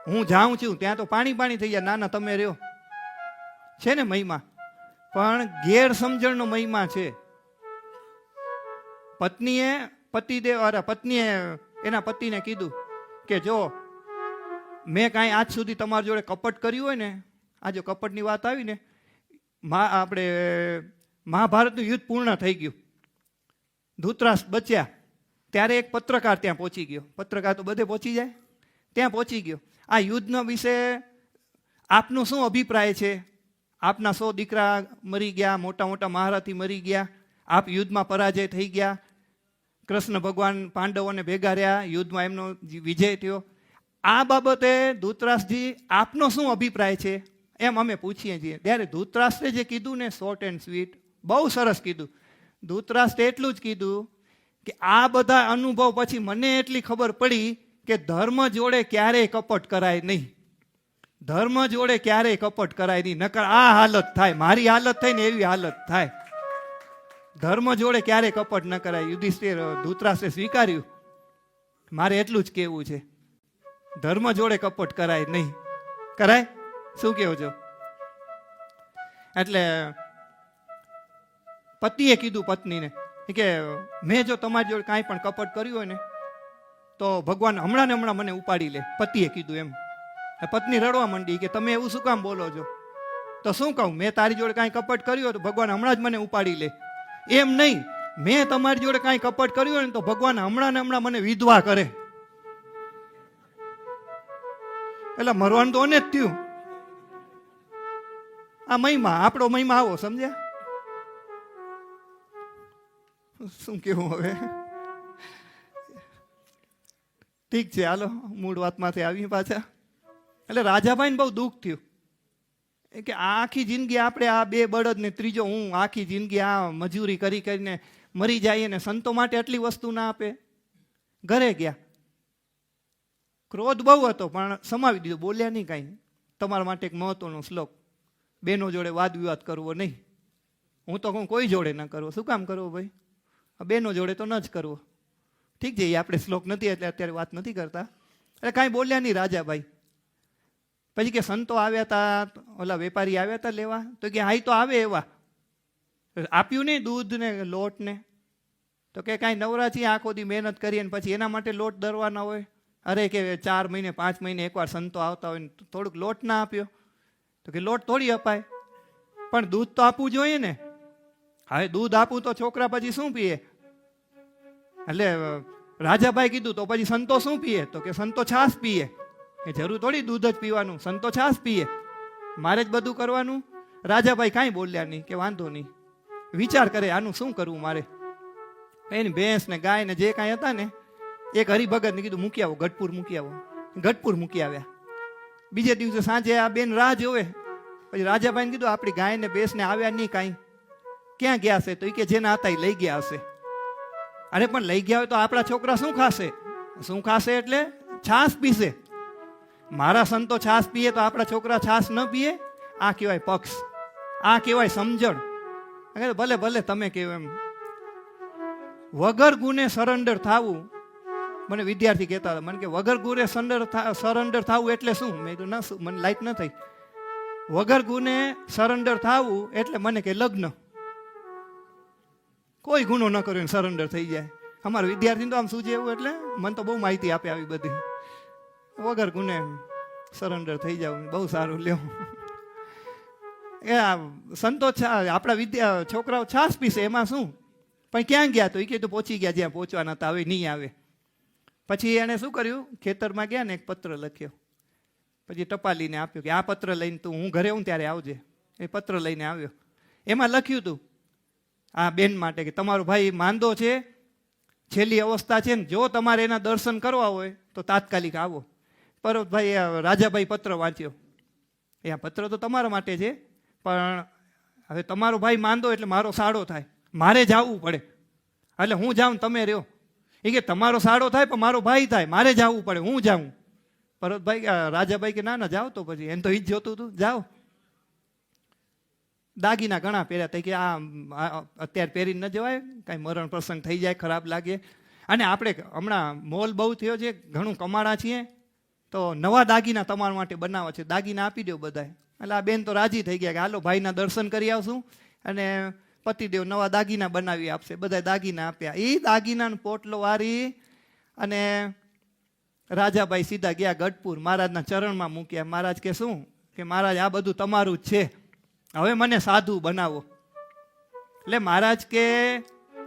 હું જાઉં છું ત્યાં તો પાણી પાણી થઈ જાય, ના ના તમે રહ્યો, છે ને મહિમા. પણ ગેરસમજણનો મહિમા છે. પત્નીએ એના પતિને કીધું કે જો મેં કાંઈ આજ સુધી તમારી જોડે કપટ કર્યું હોય ને, આ જો કપટની વાત આવી ને, આપણે મહાભારતનું યુદ્ધ પૂર્ણ થઈ ગયું, ધૃતરાષ્ટ્ર બચ્યા, ત્યારે એક પત્રકાર ત્યાં પહોંચી ગયો. પત્રકાર તો બધે પહોંચી જાય, ત્યાં પહોંચી ગયો. આ યુદ્ધના વિશે આપનો શું અભિપ્રાય છે? આપના 100 દીકરા મરી ગયા, મોટા મોટા મહારથી મરી ગયા, આપ યુદ્ધમાં પરાજય થઈ ગયા, કૃષ્ણ ભગવાન પાંડવોને ભેગા રહ્યા, યુદ્ધમાં એમનો વિજય થયો. આ બાબતે ધૃતરાષ્ટ્રજી આપનો શું અભિપ્રાય છે એમ અમે પૂછીએ છીએ. ત્યારે ધૃતરાષ્ટ્રે જે કીધું ને, શોર્ટ એન્ડ સ્વીટ, બહુ સરસ કીધું. ધૃતરાષ્ટ્રે એટલું જ કીધું કે આ બધા અનુભવ પછી મને એટલી ખબર પડી કે ધર્મ જોડે ક્યારેય કપટ કરાય નહીં, ધર્મ જોડે ક્યારેય કપટ કરાય નહીં, નકર આ હાલત થાય, મારી હાલત થાય ને એવી હાલત થાય. ધર્મ જોડે ક્યારેય કપટ ન કરાય. યુધિષ્ઠિર ધૃતરાષ્ટ્રે સ્વીકાર્યું. મારે એટલું જ કહેવું છે, ધર્મ જોડે કપટ કરાય નહીં. કરાય? શું કહો છો? એટલે પતિએ કીધું પત્નીને કે મેં જો તમારી જોડે કાંઈ પણ કપટ કર્યું હોય ને તો ભગવાન હમણાં ને હમણાં મને ઉપાડી લે. પતિએ કીધું એમ. પત્ની રડવા માંડી કે તમે એવું શું કામ બોલો છો? તો શું કહું, મેં તારી જોડે કાંઈ કપટ કર્યું હોય તો ભગવાન હમણાં જ મને ઉપાડી લે. એમ નહીં, મેં તમારી જોડે કાંઈ કપટ કર્યું હોય ને તો ભગવાન હમણાં ને હમણાં મને વિધવા કરે. એટલે મરવાનું તો ને જ થયું. આ મહિમા, આપણો મહિમા આવો, સમજ્યા? શું કેવું હવે? ઠીક છે, હાલો મૂળ વાતમાંથી આવી પાછા. એટલે રાજાભાઈને બહુ દુઃખ થયું કે આખી જિંદગી આપણે આ બે બળદ ને ત્રીજો હું આખી જિંદગી આ મજૂરી કરી કરીને મરી જઈએ ને સંતો માટે આટલી વસ્તુ ના આપે. ઘરે ગયા, ક્રોધ બહુ હતો પણ સમાવી દીધો, બોલ્યા નહીં કાંઈ. તમારા માટે એક મહત્વનો શ્લોક, બેનો જોડે વાદ વિવાદ કરવો નહીં. હું તો કહું કોઈ જોડે ન કરવો. શું કામ કરવો ભાઈ? બેનો જોડે તો ન જ કરવો. ઠીક છે, એ આપણે શ્લોક નથી એટલે અત્યારે વાત નથી કરતા. એટલે કાંઈ બોલ્યા નહીં રાજાભાઈ. પછી કે સંતો આવ્યા હતા, ઓલા વેપારી આવ્યા હતા લેવા, તો કે હાઈ તો આવે એવા. આપ્યું નહીં દૂધ ને લોટ ને, તો કે કાંઈ નવરાથી આખો દી મહેનત કરીએ ને પછી એના માટે લોટ દરવાના હોય. અરે કે 4 મહિને 5 મહિને એકવાર સંતો આવતા હોય ને થોડુંક લોટ ના આપ્યો, તો કે લોટ થોડી અપાય, પણ દૂધ તો આપવું જોઈએ ને. હવે દૂધ આપવું તો છોકરા પછી શું પીએ? એટલે રાજાભાઈ કીધું તો પછી સંતો શું પીએ? તો કે સંતો છાશ પીએ. એ જરૂર થોડી દૂધ જ પીવાનું, સંતો છાશ પીએ, મારે જ બધું કરવાનું. રાજાભાઈ કાંઈ બોલ્યા નહીં, કે વાંધો નહીં, વિચાર કરે આનું શું કરવું મારે. એની ભેંસ ને ગાય ને જે કાંઈ હતા ને, એક હરિભગત ને કીધું મૂકી આવો, ગઢપુર મૂકી આવો. ગઢપુર મૂકી આવ્યા. બીજે દિવસે સાંજે આ બેન રાહ જોવે. પછી રાજાભાઈને કીધું આપણી ગાય ને ભેંસ ને આવ્યા નહીં કાંઈ, ક્યાં ગયા હશે? તો એ કે જેના હતા એ લઈ ગયા હશે. અરે પણ લઈ ગયા હોય તો આપણા છોકરા શું ખાશે? શું ખાશે એટલે છાશ પીશે. મારા સંતો છાશ પીએ તો આપણા છોકરા છાશ ન પીએ? આ કહેવાય પક્ષ, આ કહેવાય સમજણ. ભલે ભલે તમે કહો એમ. વગર ગુને સરેન્ડર થવું, મને વિદ્યાર્થી કહેતા હતા, મને કે વગર ગુને સરેન્ડર થવું એટલે શું? મેં કીધું ના, મને લાઈટ ન થઈ. વગર ગુને સરેન્ડર થવું એટલે મને કે લગ્ન. કોઈ ગુનો ન કર્યો સરેન્ડર થઈ જાય. અમારા વિદ્યાર્થી તો આમ શું છે એવું, એટલે મને તો બહુ માહિતી આપે આવી બધી. વગર ગુને સરેન્ડર થઈ જાવ, બહુ સારું લ્યો. એ સંતો આપણા છોકરાઓ છાશ પીશે એમાં શું? પણ ક્યાં ગયા? તો એ કીધું પહોંચી ગયા જ્યાં પહોંચવાના હતા, હવે નહીં આવે. પછી એણે શું કર્યું, ખેતરમાં ગયા ને એક પત્ર લખ્યો. પછી ટપાલીને આપ્યો કે આ પત્ર લઈને તું હું ઘરે હું ત્યારે આવજે. એ પત્ર લઈને આવ્યો. એમાં લખ્યું હતું આ બેન માટે કે તમારો ભાઈ માંદો છે, છેલ્લી અવસ્થા છે ને, જો તમારે એના દર્શન કરવા હોય તો તાત્કાલિક આવો. પર્વતભાઈ રાજાભાઈ પત્ર વાંચ્યો. એ આ પત્ર તો તમારા માટે છે, પણ હવે તમારો ભાઈ માંદો એટલે મારો સાડો થાય, મારે જવું પડે. એટલે હું જાઉં તમે રહ્યો. એ કે તમારો સાડો થાય પણ મારો ભાઈ થાય, મારે જવું પડે, હું જાઉં. પર્વતભાઈ રાજાભાઈ કે ના ના જાઓ તો પછી, એને તો ઈ જ જોતું હતું, જાઓ. દાગીના ઘણા પહેર્યા હતા કે આ અત્યારે પહેરીને ન જવાય, કાંઈ મરણ પ્રસંગ થઈ જાય, ખરાબ લાગે. અને આપણે હમણાં મોલ બહુ થયો છે, ઘણું કમાણા છીએ, તો નવા દાગીના તમારા માટે બનાવવા છે, દાગીના આપી દો બધાય. એટલે આ બેન તો રાજી થઈ ગયા કે હાલો ભાઈના દર્શન કરી આવશું અને પતિદેવ નવા દાગીના બનાવી આપશે. બધા દાગીના આપ્યા. એ દાગીનાનો પોટલો વારી અને રાજાભાઈ સીધા ગયા ગઢપુર, મહારાજના ચરણમાં મૂક્યા. મહારાજ કે શું? કે મહારાજ આ બધું તમારું જ છે, હવે મને સાધુ બનાવો. એટલે મહારાજ કે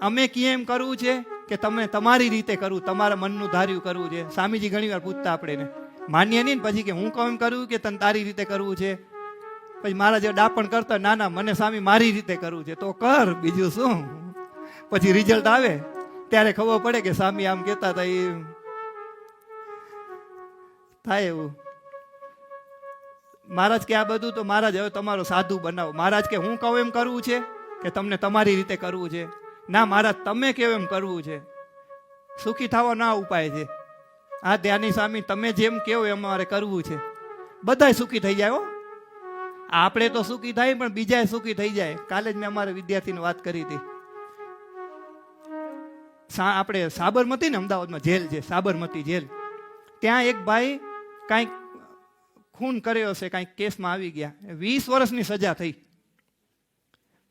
અમે કેમ કરવું છે કે તમે તમારી રીતે કરવું, તમારા મનનું ધાર્યું કરવું છે. સ્વામીજી ઘણી વાર પૂછતા આપણે માન્ય નહીં ને, પછી કે હું કેમ કરવું કે તને તારી રીતે કરવું છે. પછી મહારાજ ડાપણ કરતા, ના ના મને સ્વામી મારી રીતે કરવું છે. તો કર, બીજું શું. પછી રિઝલ્ટ આવે ત્યારે ખબર પડે કે સ્વામી આમ કહેતા હતા, એ થાય એવું. મહારાજ કે આ બધું તો મહારાજ હવે તમારો સાધુ બનાવો. મહારાજ કે હું કહું એમ કરવું છે કે તમને તમારી રીતે કરવું છે? ના મહારાજ તમે કેવું એમ કરવું છે. સુખી થવા ના ઉપાય છે. આ ધ્યાની સ્વામી તમે જેમ કેવો એમ અમારે કરવું છે. બધાય સુખી થઈ જાય હો. આપણે તો સુખી થાય પણ બીજાય સુખી થઈ જાય. કાલે જ મેં અમારા વિદ્યાર્થીને વાત કરી હતી. આપણે સાબરમતી ને અમદાવાદમાં જેલ છે, સાબરમતી જેલ. ત્યાં એક ભાઈ કાંઈક ખૂન કર્યો હશે, કાંઈક કેસમાં આવી ગયા, 20 વર્ષની સજા થઈ.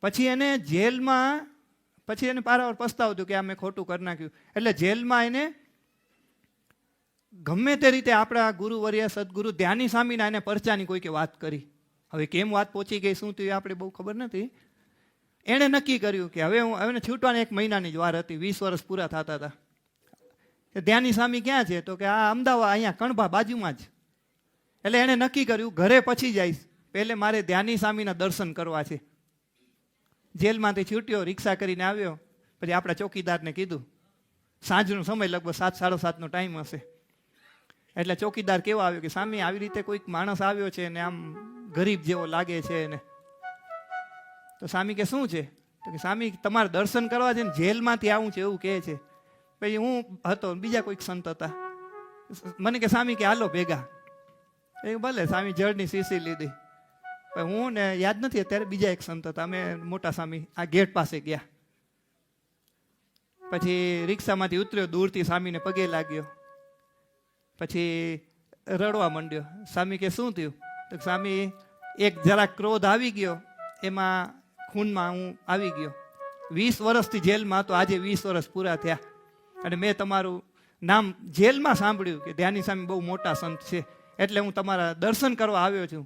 પછી એને જેલમાં, પછી એને પારાવાર પસ્તાવતું કે આ મેં ખોટું કરી નાખ્યું. એટલે જેલમાં એને ગમે તે રીતે આપણા ગુરુવર્ય સદગુરુ ધ્યાની સ્વામીના એને પરચાની કોઈકે વાત કરી. હવે કેમ વાત પહોંચી ગઈ, શું થયું આપણે બહુ ખબર નથી. એણે નક્કી કર્યું કે હવે હું છૂટવાને 1 મહિનાની જ વાર હતી, 20 વર્ષ પૂરા થતા હતા. ધ્યાની સ્વામી ક્યાં છે? તો કે આ અમદાવાદ, અહીંયા કણભા બાજુમાં જ. એટલે એણે નક્કી કર્યું ઘરે પછી જઈશ, પહેલે મારે ધ્યાની સ્વામીના દર્શન કરવા છે. જેલમાંથી છૂટ્યો, રિક્ષા કરીને આવ્યો. પછી આપણા ચોકીદારને કીધું, સાંજનો સમય લગભગ 7, 7:30નો ટાઈમ હશે. એટલે ચોકીદાર કેવો આવ્યો કે સ્વામી આવી રીતે કોઈક માણસ આવ્યો છે ને આમ ગરીબ જેવો લાગે છે એને. તો સ્વામી કે શું છે? તો કે સ્વામી તમારે દર્શન કરવા છે ને જેલમાંથી આવું છે એવું કહે છે. પછી હું હતો બીજા કોઈક સંત હતા. મને કે સ્વામી કે હાલો ભેગા. એ ભલે સ્વામી જળની શીશી લીધી. હું ને યાદ નથી અત્યારે બીજા એક સંત હતા. અમે મોટા સ્વામી આ ગેટ પાસે ગયા. પછી રિક્ષામાંથી ઉતર્યો, દૂરથી સ્વામીને પગે લાગ્યો. પછી રડવા માંડ્યો. સ્વામી કે શું થયું? તો સ્વામી એક જરાક ક્રોધ આવી ગયો, એમાં ખૂનમાં હું આવી ગયો. 20 વર્ષથી જેલમાં હતો, આજે 20 વર્ષ પૂરા થયા અને મેં તમારું નામ જેલમાં સાંભળ્યું કે ધ્યાની સ્વામી બહુ મોટા સંત છે, એટલે હું તમારા દર્શન કરવા આવ્યો છું.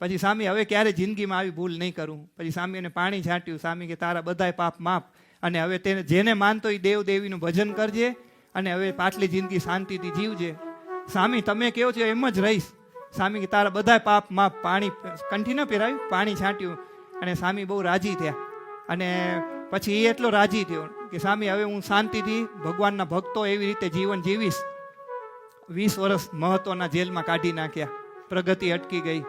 પછી સ્વામી હવે ક્યારે જિંદગીમાં આવી ભૂલ નહીં કરું. પછી સ્વામી એને પાણી છાંટ્યું. સ્વામી કે તારા બધાય પાપ માફ, અને હવે તેને જેને માનતો એ દેવ દેવીનું ભજન કરજે અને હવે પાછલી જિંદગી શાંતિથી જીવજે. સ્વામી તમે કહો છો એમ જ રહીશ. સ્વામી કે તારા બધાય પાપ માફ. પાણી કંઠી ન પહેરાવ્યું, પાણી છાંટ્યું અને સ્વામી બહુ રાજી થયા. અને પછી એ એટલો રાજી થયો કે સ્વામી હવે હું શાંતિથી ભગવાનના ભક્તો એવી રીતે જીવન જીવીશ. 20 વર્ષ મહત્વના જેલમાં કાઢી નાખ્યા, પ્રગતિ અટકી ગઈ.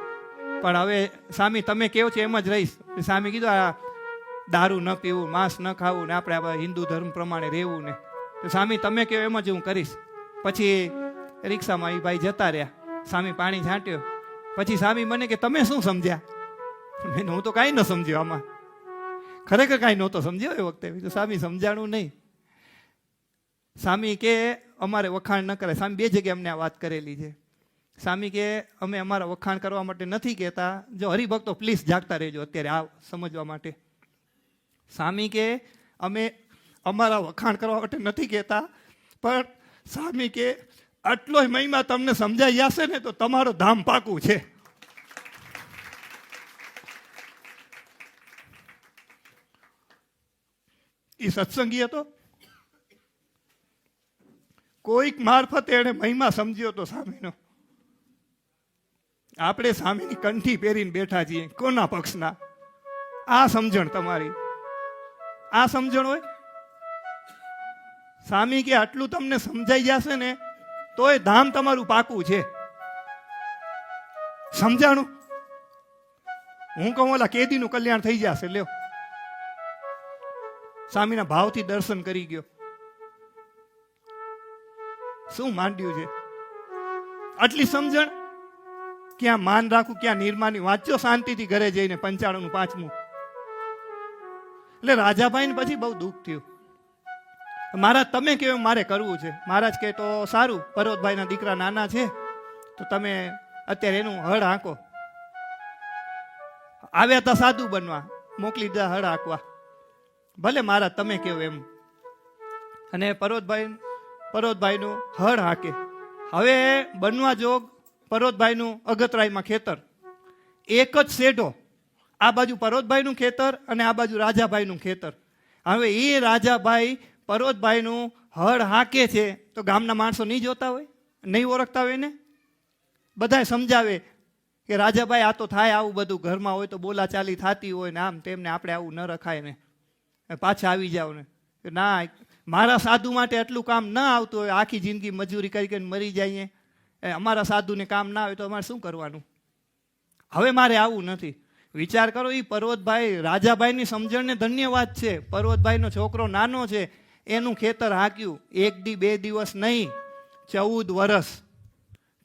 પણ હવે સ્વામી તમે કહો છો એમ જ રહીશ. સ્વામી કીધું આ દારૂ ન પીવું, માંસ ન ખાવું ને આપણે હિન્દુ ધર્મ પ્રમાણે રહેવું ને. તો સ્વામી તમે કહો એમ જ હું કરીશ. પછી રિક્ષામાં એ ભાઈ જતા રહ્યા. સ્વામી પાણી છાંટ્યો. પછી સ્વામી મને કે તમે શું સમજ્યા? હું તો કાંઈ ન સમજ્યો આમાં, ખરેખર કાંઈ નહોતો સમજ્યો એ વખતે. તો સ્વામી સમજાણું નહીં. સ્વામી કે અમારે વખાણ ન કરે. સ્વામી 2 જગ્યાએ અમને આ વાત કરેલી છે. સ્વામી કે અમે અમારા વખાણ કરવા માટે નથી કહેતા, જો હરિભક્તો પ્લીઝ જાગતા રહેજો અત્યારે આ સમજવા માટે. સ્વામી કે અમે અમારા વખાણ કરવા માટે નથી કહેતા, પણ સ્વામી કે આટલોય મહિમા તમને સમજાઈ જશે ને તો તમારો ધામ પાકું છે. એ સત્સંગી હતો, કોઈક મારફતે એને મહિમા સમજ્યો હતો સ્વામીનો. આપણે સ્વામીની કંઠી પહેરીને બેઠા છીએ, કોના પક્ષના? આ સમજણ તમારી, આ સમજણ હોય. સ્વામી કે આટલું તમને સમજાઈ જશે ને તોય ધામ તમારું પાકું છે. સમજાણું? હું કહું ઓલા કેદીનું કલ્યાણ થઈ જશે. લ્યો, સ્વામીના ભાવથી દર્શન કરી ગયો. શું માંડ્યું છે? આટલી સમજણ. ક્યાં માન રાખું, ક્યાં નિર્માની. વાંચો શાંતિથી ઘરે જઈને 95નું 5મું. એટલે રાજાભાઈને પછી બહુ દુઃખ થયું. મહારાજ તમે કેવું મારે કરવું છે? મહારાજ કે તો સારું, પર્વતભાઈના દીકરા નાના છે તો તમે અત્યારે એનું હળ હાંકો. આવ્યા હતા સાધુ બનવા, મોકલી દીધા હળ હાંકવા. ભલે મહારાજ તમે કેવું એમ. અને પર્વતભાઈનું હળ હાંકે. હવે બનવા જોગ પર્વતભાઈનું અગતરાયમાં ખેતર, એક જ શેઢો. આ બાજુ પર્વતભાઈનું ખેતર અને આ બાજુ રાજાભાઈનું ખેતર. હવે એ રાજાભાઈ પર્વતભાઈનું હળ હાંકે છે તો ગામના માણસો નહીં જોતા હોય, નહીં ઓળખતા હોય ને? બધાય સમજાવે કે રાજાભાઈ આ તો થાય આવું બધું, ઘરમાં હોય તો બોલાચાલી થતી હોય ને આમ તેમને, આપણે આવું ન રખાય ને, પાછા આવી જાવ ને. ના, મારા સાધુ માટે આટલું કામ ના આવતું હોય, આખી જિંદગી મજૂરી કરી કરીને મરી જઈએ, અમારા સાધુને કામ ના આવે તો અમારે શું કરવાનું? હવે મારે આવું નથી. વિચાર કરો, એ પર્વતભાઈ રાજાભાઈની સમજણને ધન્યવાદ છે. પર્વતભાઈનો છોકરો નાનો છે, એનું ખેતર હાંક્યું. 1 દી 2 દિવસ નહીં, 14 વર્ષ.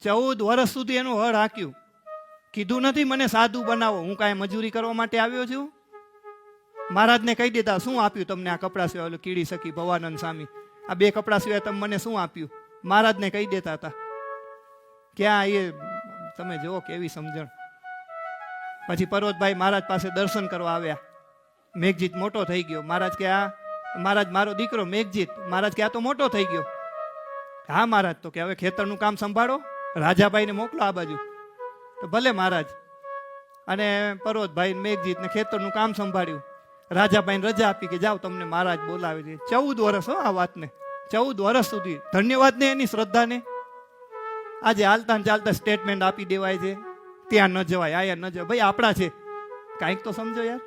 14 વર્ષ સુધી એનું હળ હાંક્યું. કીધું નથી મને સાધુ બનાવો, હું કાંઈ મજૂરી કરવા માટે આવ્યો છું. મહારાજને કહી દેતા શું આપ્યું તમને આ કપડા સિવાય? ઓલું કીડી સખી ભવાનંદ સ્વામી, આ 2 કપડા સિવાય તમે મને શું આપ્યું? મહારાજને કહી દેતા હતા. ક્યાં એ તમે જુઓ કેવી સમજણ. પછી પર્વતભાઈ મહારાજ પાસે દર્શન કરવા આવ્યા. મેઘજીત મોટો થઈ ગયો. મહારાજ કે આ મહારાજ મારો દીકરો મેઘજીત. મહારાજ કે આ તો મોટો થઈ ગયો. હા મહારાજ. તો કે હવે ખેતરનું કામ સંભાળો, રાજાભાઈને મોકલો આ બાજુ. તો ભલે મહારાજ. અને પર્વતભાઈ મેઘજીતને ખેતરનું કામ સંભાળ્યું. રાજાભાઈને રજા આપી કે જાઓ તમને મહારાજ બોલાવે છે. 14 વર્ષ હો આ વાતને, 14 વર્ષ સુધી. ધન્યવાદ ને એની શ્રદ્ધાને. આજે હાલતા ને ચાલતા સ્ટેટમેન્ટ આપી દેવાય છે, ત્યાં ન જવાય, આયા ન જવાય. ભાઈ આપણા છે, કાંઈક તો સમજો યાર.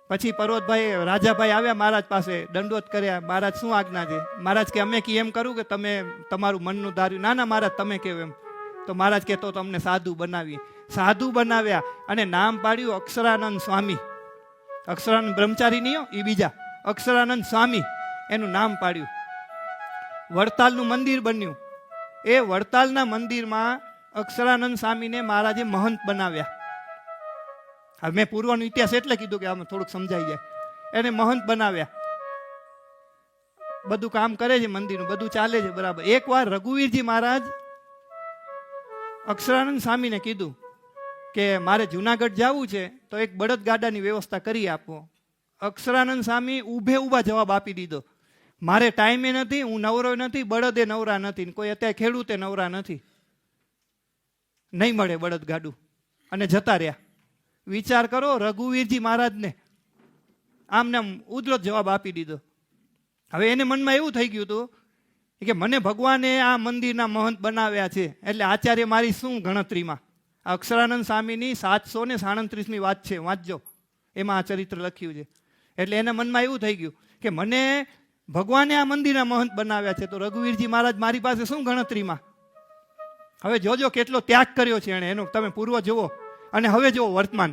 પછી પર્વતભાઈ રાજાભાઈ આવ્યા મહારાજ પાસે, દંડવત કર્યા. મહારાજ શું આજ્ઞા છે? મહારાજ કે અમે એમ કરું કે તમે તમારું મનનું ધાર્યું. ના ના મહારાજ તમે કેવું એમ. તો મહારાજ કે તો તમને સાધુ બનાવી. સાધુ બનાવ્યા અને નામ પાડ્યું અક્ષરાનંદ સ્વામી. અક્ષરાનંદ બ્રહ્મચારી નહીં, એ બીજા અક્ષરાનંદ સ્વામી એનું નામ પાડ્યું. વડતાલનું મંદિર બન્યું. એ વડતાલના મંદિરમાં અક્ષરાનંદ સ્વામીને મહારાજે મહંત બનાવ્યા. હવે મેં પૂર્વનો ઇતિહાસ એટલે કીધું કે આમાં થોડુંક સમજાઈ જાય. એને મહંત બનાવ્યા. બધું કામ કરે છે મંદિરનું, બધું ચાલે છે બરાબર. એકવાર રઘુવીરજી મહારાજ અક્ષરાનંદ સ્વામીને કીધું કે મારે જુનાગઢ જવું છે તો એક બળદ ગાડાની વ્યવસ્થા કરી આપો. અક્ષરાનંદ સ્વામી ઊભે ઊભા જવાબ આપી દીધો, મારે ટાઈમે નથી, હું નવરો નથી, બળદે નવરા નથી, કોઈ અત્યારે ખેડૂતે નવરા નથી, નહીં મળે બળદ ગાડું. અને જતા રહ્યા. વિચાર કરો, રઘુવીરજી મહારાજને આમને આમ ઉદ્ધત જવાબ આપી દીધો. હવે એને મનમાં એવું થઈ ગયું હતું કે મને ભગવાને આ મંદિરના મહંત બનાવ્યા છે એટલે આચાર્ય મારી શું ગણતરીમાં. અક્ષરાનંદ સ્વામીની 737મી વાત છે, વાંચજો, એમાં આ ચરિત્ર લખ્યું છે. એટલે એના મનમાં એવું થઈ ગયું કે મને ભગવાને આ મંદિરના મહંત બનાવ્યા છે તો રઘુવીરજી મહારાજ મારી પાસે શું ગણતરીમાં. હવે જોજો કેટલો ત્યાગ કર્યો છે એણે, એનો તમે પૂર્વ જુઓ અને હવે જુઓ વર્તમાન.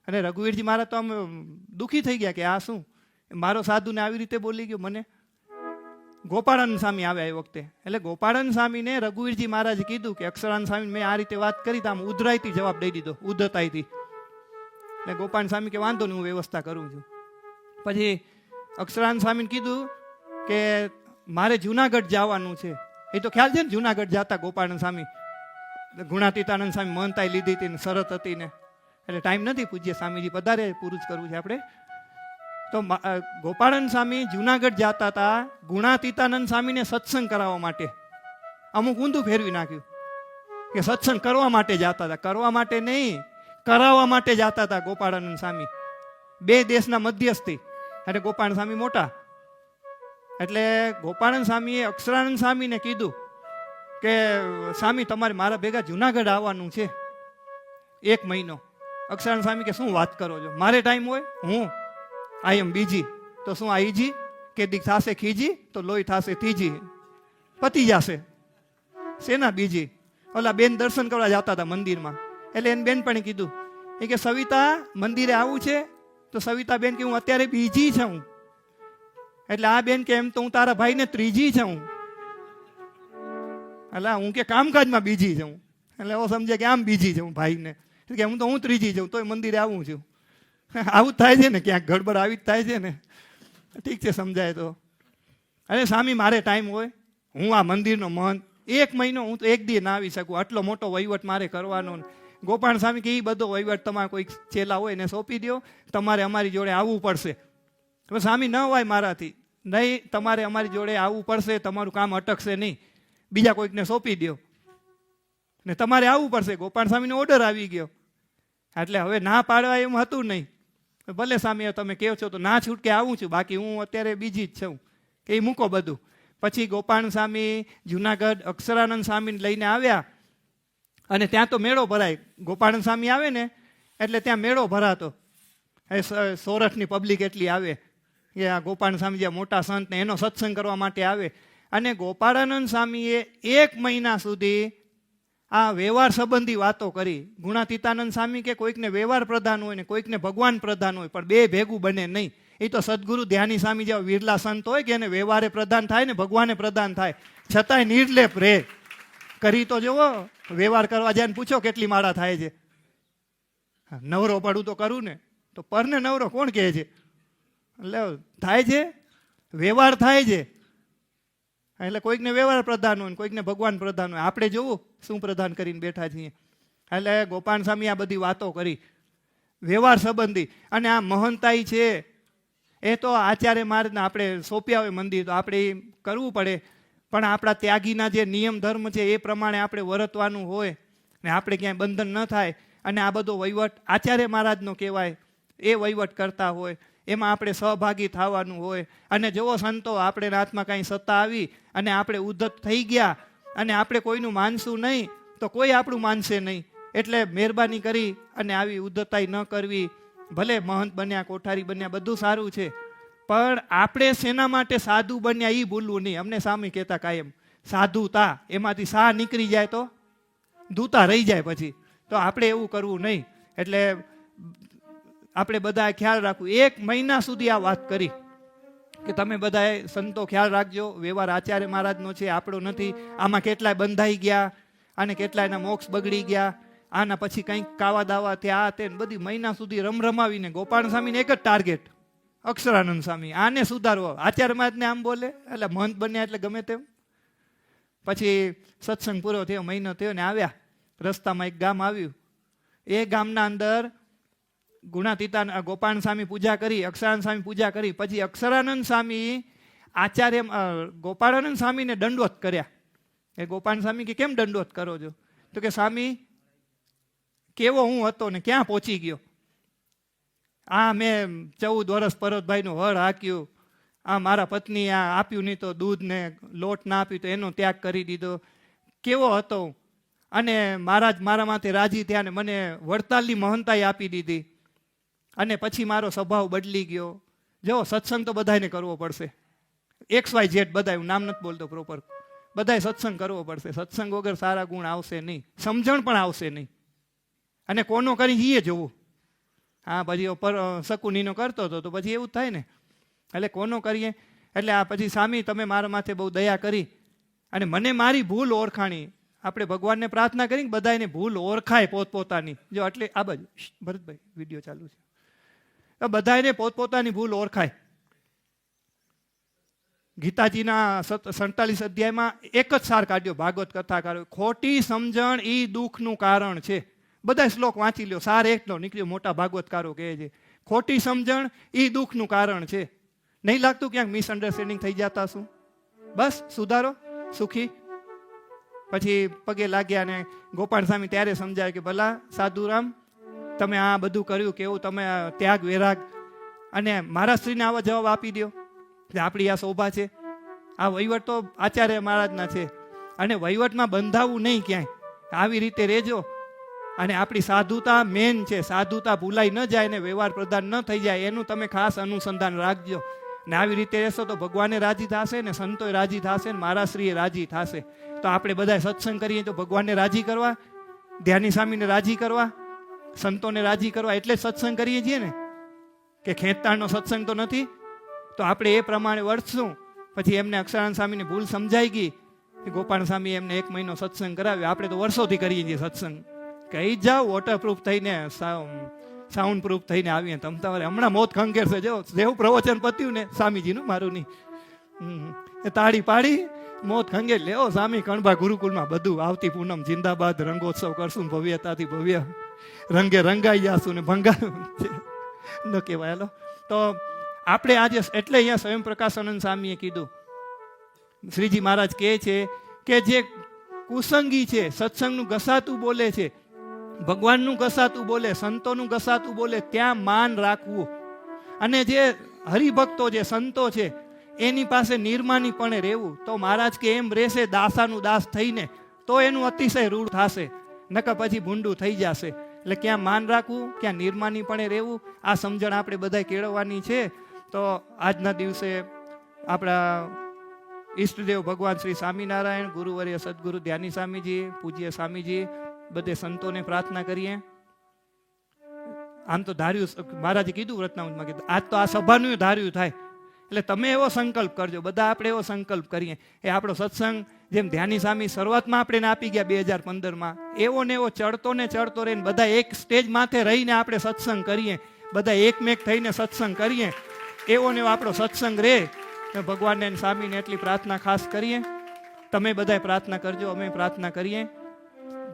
અને રઘુવીરજી મહારાજ તો આમ દુઃખી થઈ ગયા કે આ શું, મારો સાધુને આવી રીતે બોલી ગયો મને. ગોપાળાનંદ સ્વામી આવ્યા એ વખતે. એટલે ગોપાળાનંદ સ્વામીને રઘુવીરજી મહારાજે કીધું કે અક્ષરાનંદ સ્વામી મેં આ રીતે વાત કરી તો આમ ઉધરાઈથી જવાબ દઈ દીધો, ઉદ્ધતાઈથી. એટલે ગોપાલ સ્વામી કે વાંધો નહીં, હું વ્યવસ્થા કરું છું. પછી અક્ષરાનંદ સ્વામીને કીધું કે મારે જુનાગઢ જવાનું છે. એ તો ખ્યાલ છે ને જુનાગઢ જતા ગોપાળાનંદ સ્વામી, ગુણાતીતાનંદ સ્વામી મહંતાઈ લીધી હતી ને શરત હતી ને. એટલે ટાઈમ નથી, પૂજ્ય સ્વામીજી પધારે, પૂરું જ કરવું છે આપણે. તો ગોપાળાનંદ સ્વામી જુનાગઢ જતા હતા ગુણાતીતાનંદ સ્વામીને સત્સંગ કરાવવા માટે. અમુક ઊંધું ફેરવી નાખ્યું કે સત્સંગ કરવા માટે જતા હતા. કરવા માટે નહીં, કરાવવા માટે જતા હતા ગોપાળાનંદ સ્વામી. બે દેશના મધ્યસ્થી. એટલે ગોપાળાનંદ સ્વામી મોટા. એટલે ગોપાળાનંદ સ્વામીએ અક્ષરાનંદ સ્વામીને કીધું કે સ્વામી તમારે મારા ભેગા જુનાગઢ આવવાનું છે 1 મહિનો. અક્ષરાનંદ સ્વામી કે શું વાત કરો છો, મારે ટાઈમ હોય, હું આઈ એમ બીજી. તો શું આ ઈજી કે દીક થાશે ખીજી તો લોહી થાશે ત્રીજી, પતી જશે. શેના બીજી? ઓલા બેન દર્શન કરવા જતા હતા મંદિરમાં. એટલે એને બેન પણ કીધું એ કે સવિતા મંદિરે આવું છે. તો સવિતા બેન કે હું અત્યારે બીજી છું. એટલે આ બેન કે એમ તો હું તારા ભાઈને ત્રીજી છું. એટલે હું કે કામકાજમાં બીજી છું. એટલે એવો સમજે કે આમ બીજી છું ભાઈને, કે હું તો હું ત્રીજી છું તોય મંદિરે આવું છું. આવું જ થાય છે ને, ક્યાંક ગડબડ આવી જ થાય છે ને. ઠીક છે, સમજાય તો. અરે સ્વામી મારે ટાઈમ હોય, હું આ મંદિરનો મહંત, 1 મહિનો હું તો એક દી ના આવી શકું, આટલો મોટો વહીવટ મારે કરવાનો. ગોપાલ સ્વામી કે એ બધો વહીવટ તમારે કોઈ ચેલા હોય એને સોંપી દો, તમારે અમારી જોડે આવવું પડશે. હવે સ્વામી ન હોય મારાથી, નહીં તમારે અમારી જોડે આવવું પડશે, તમારું કામ અટકશે નહીં, બીજા કોઈકને સોંપી દો ને તમારે આવવું પડશે. ગોપાલ સ્વામીનો ઓર્ડર આવી ગયો. એટલે હવે ના પાડવા એમ હતું નહીં. ભલે સ્વામી તમે કહો છો તો ના છૂટકે આવું છું, બાકી હું અત્યારે બીજી જ છું કે એ મૂકો બધું. પછી ગોપાલ સ્વામી જુનાગઢ અક્ષરાનંદ સ્વામીને લઈને આવ્યા અને ત્યાં તો મેળો ભરાય. ગોપાળાનંદ સ્વામી આવે ને એટલે ત્યાં મેળો ભરાતો. સોરઠની પબ્લિક એટલી આવે કે આ ગોપાળાનંદ સ્વામી જે મોટા સંત ને એનો સત્સંગ કરવા માટે આવે. અને ગોપાળાનંદ સ્વામીએ 1 મહિના સુધી આ વ્યવહાર સંબંધી વાતો કરી. ગુણાતીતાનંદ સ્વામી કે કોઈકને વ્યવહાર પ્રધાન હોય ને કોઈકને ભગવાન પ્રધાન હોય, પણ બે ભેગું બને નહીં. એ તો સદગુરુ ધ્યાની સ્વામી જેવા વિરલા સંત હોય કે એને વ્યવહારે પ્રધાન થાય ને ભગવાને પ્રધાન થાય, છતાંય નિર્લેપ રહે. કરી તો જુઓ, વ્યવહાર કરવા જાય ને પૂછો કેટલી માળા થાય છે. નવરો પડું તો કરું ને, તો પરને નવરો કોણ કહે છે? એટલે થાય છે, વ્યવહાર થાય છે. એટલે કોઈકને વ્યવહાર પ્રધાન હોય, કોઈકને ભગવાન પ્રધાન હોય. આપણે જોવું શું પ્રધાન કરીને બેઠા છીએ. એટલે ગોપાલ સ્વામી આ બધી વાતો કરી વ્યવહાર સંબંધી. અને આ મહંતાઈ છે એ તો આચાર્ય મહારાજને આપણે સોંપ્યા હોય મંદિર તો આપણે એ કરવું પડે. પણ આપણા ત્યાગીના જે નિયમ ધર્મ છે એ પ્રમાણે આપણે વર્તવાનું હોય ને આપણે ક્યાંય બંધન ન થાય. અને આ બધો વહીવટ આચાર્ય મહારાજનો કહેવાય, એ વહીવટ કરતા હોય, એમાં આપણે સહભાગી થવાનું હોય. અને જેવો સંતો આપણે હાથમાં કાંઈ સત્તા આવી અને આપણે ઉદ્ધત થઈ ગયા અને આપણે કોઈનું માનશું નહીં તો કોઈ આપણું માનશે નહીં. એટલે મહેરબાની કરી અને આવી ઉદ્ધતાઈ ન કરવી, ભલે મહંત બન્યા, કોઠારી બન્યા, બધું સારું છે, પણ આપણે શેના માટે સાધુ બન્યા એ ભૂલવું નહીં. અમને સામે કહેતા કાયમ સાધુતા, એમાંથી સા નીકળી જાય તો દૂતા રહી જાય પછી. તો આપણે એવું કરવું નહીં. એટલે આપણે બધા ખ્યાલ રાખવું. 1 મહિના સુધી આ વાત કરી કે તમે બધાએ સંતો ખ્યાલ રાખજો, વ્યવહાર આચાર્ય મહારાજનો છે, આપણો નથી. આમાં કેટલાય બંધાઈ ગયા અને કેટલાયના મોક્ષ બગડી ગયા, આના પછી કંઈક કાવા દાવા થયા, તે બધી મહિના સુધી રમરમાવીને ગોપાલ સ્વામીને એક જ ટાર્ગેટ, અક્ષરાનંદ સ્વામી આને સુધારવો. આચાર્ય મહારાજને આમ બોલે એટલે મહંત બન્યા એટલે ગમે તેમ. પછી સત્સંગ પૂરો થયો, મહિનો થયો ને આવ્યા રસ્તામાં એક ગામ આવ્યું. એ ગામના અંદર ગુણાતીતા ગોપાલ સ્વામી પૂજા કરી, અક્ષરાનંદ સ્વામી પૂજા કરી. પછી અક્ષરાનંદ સ્વામી આચાર્ય ગોપાળાનંદ સ્વામીને દંડવત કર્યા. એ ગોપાલ સ્વામી કે કેમ દંડવત કરો છો? તો કે સ્વામી કેવો હું હતો ને ક્યાં પહોંચી ગયો. આ મેં 14 વર્ષ પરોતભાઈનું હળ હાક્યું, આ મારા પત્ની આ આપ્યું નહીં તો દૂધ ને લોટ ના આપ્યું તો એનો ત્યાગ કરી દીધો, કેવો હતો. અને મહારાજ મારા માથે રાજી થયા ને મને વડતાલની મહંતાઈ આપી દીધી. અને પછી મારો સ્વભાવ બદલી ગયો. જો સત્સંગ તો બધાને કરવો પડશે, XYZ બધા, હું નામ નથી બોલતો પ્રોપર, બધાએ સત્સંગ કરવો પડશે. સત્સંગ વગર સારા ગુણ આવશે નહીં, સમજણ પણ આવશે નહીં. અને કોનો કરી એ જોવું. હા પછી શકુનીનો કરતો હતો તો પછી એવું થાય ને. એટલે કોનો કરીએ. એટલે આ પછી સ્વામી તમે મારા માથે બહુ દયા કરી અને મને મારી ભૂલ ઓળખાણી. આપણે ભગવાનને પ્રાર્થના કરી બધાને ભૂલ ઓળખાય પોતપોતાની. જો એટલે આ બાજુ ભરતભાઈ વિડીયો ચાલુ છે, બધાને પોતપોતાની ભૂલ ઓળખાય. ગીતાજીના 47 અધ્યાયમાં એક જ સાર કાઢ્યો ભાગવત કથા કાઢ્યો, ખોટી સમજણ એ દુઃખનું કારણ છે. બધા શ્લોક વાંચી લ્યો, સાર એકનો નીકળ્યો. મોટા ભાગવતકારો કહે છે ખોટી સમજણ એ દુઃખનું કારણ છે. નહીં લાગતું ક્યાંક મિસઅન્ડરસ્ટેન્ડિંગ થઈ જતા શું? બસ સુધારો, સુખી. પછી પગે લાગ્યા અને ગોપાલ સ્વામી ત્યારે સમજાય કે ભલા સાધુરામ તમે આ બધું કર્યું, કેવું તમે ત્યાગ વેરાગ અને મારા સ્ત્રીને આવા જવાબ આપી દો. આપણી આ શોભા છે. આ વહીવટ તો આચાર્ય મહારાજના છે અને વહીવટમાં બંધાવું નહીં ક્યાંય. આવી રીતે રહેજો. અને આપણી સાધુતા મેન છે. સાધુતા ભૂલાઈ ન જાય ને વ્યવહાર પ્રધાન ન થઈ જાય એનું તમે ખાસ અનુસંધાન રાખજો. ને આવી રીતે રહેશો તો ભગવાને રાજી થશે ને સંતોય રાજી થશે ને મારા શ્રીએ રાજી થશે. તો આપણે બધા સત્સંગ કરીએ તો ભગવાનને રાજી કરવા, ધ્યાની સ્વામીને રાજી કરવા, સંતોને રાજી કરવા, એટલે સત્સંગ કરીએ છીએ ને. કે ખેંચતાણનો સત્સંગ તો નથી. તો આપણે એ પ્રમાણે વર્તશું. પછી એમને અક્ષરાનંદ સ્વામીની ભૂલ સમજાઈ ગઈ. ગોપાલ સ્વામી એમને 1 મહિનો સત્સંગ કરાવ્યો. આપણે તો વર્ષોથી કરીએ છીએ સત્સંગ. કહી જાઓ વોટરપ્રૂફ થઈને, સાઉન્ડ પ્રૂફ થઈને આવીએ. તમારે હમણાં મોત ખંગેરશે. જો જેવું પ્રવચન પત્યું ને સ્વામીજીનું, મારું નહીં, તાળી પાડી મોત ખંગેર લેવો. સ્વામી કણબા ગુરુકુલમાં બધું આવતી પૂનમ જિંદાબાદ, રંગોત્સવ કરશું ભવ્યતાથી ભવ્ય, રંગે રંગાઈ જશું ને ભંગા ન કહેવાય. હાલો તો આપણે આજે એટલે અહીંયા સ્વયં પ્રકાશાનંદ સ્વામીએ કીધું, શ્રીજી મહારાજ કહે છે કે જે કુસંગી છે, સત્સંગનું ઘસાતું બોલે છે, ભગવાનનું ઘસાતું બોલે, સંતોનું ઘસાતું બોલે, ત્યાં માન રાખવું. અને જે હરિભક્તો જે સંતો છે એની પાસે નિર્માનીપણે રહેવું. તો મહારાજ કે એમ રહેશે દાસાનું દાસ થઈને તો એનું અતિશય રૂઢ થશે, નકર પછી ભૂંડું થઈ જશે. એટલે ક્યાં માન રાખવું, ક્યાં નિર્માનીપણે રહેવું, આ સમજણ આપણે બધાય કેળવવાની છે. તો આજના દિવસે આપણા ઈષ્ટદેવ ભગવાન શ્રી સ્વામિનારાયણ, ગુરુવર્ય સદગુરુ ધ્યાની સ્વામીજી, પૂજ્ય સ્વામીજી, બધે સંતોને પ્રાર્થના કરીએ. આમ તો ધાર્યું, મહારાજે કીધું વ્રતનામૃતમાં કીધું આજ તો આ સભાનું ધાર્યું થાય. એટલે તમે એવો સંકલ્પ કરજો, બધા આપણે એવો સંકલ્પ કરીએ. એ આપણો સત્સંગ જેમ ધ્યાની સ્વામી શરૂઆતમાં આપણે આપી ગયા 2015માં, એવો ને એવો ચડતો ને ચડતો રહીને બધા એક સ્ટેજ માથે રહીને આપણે સત્સંગ કરીએ, બધા એકમેક થઈને સત્સંગ કરીએ. એવો ને એવો આપણો સત્સંગ રહે. ભગવાનને સ્વામીને એટલી પ્રાર્થના ખાસ કરીએ. તમે બધાય પ્રાર્થના કરજો, અમે પ્રાર્થના કરીએ.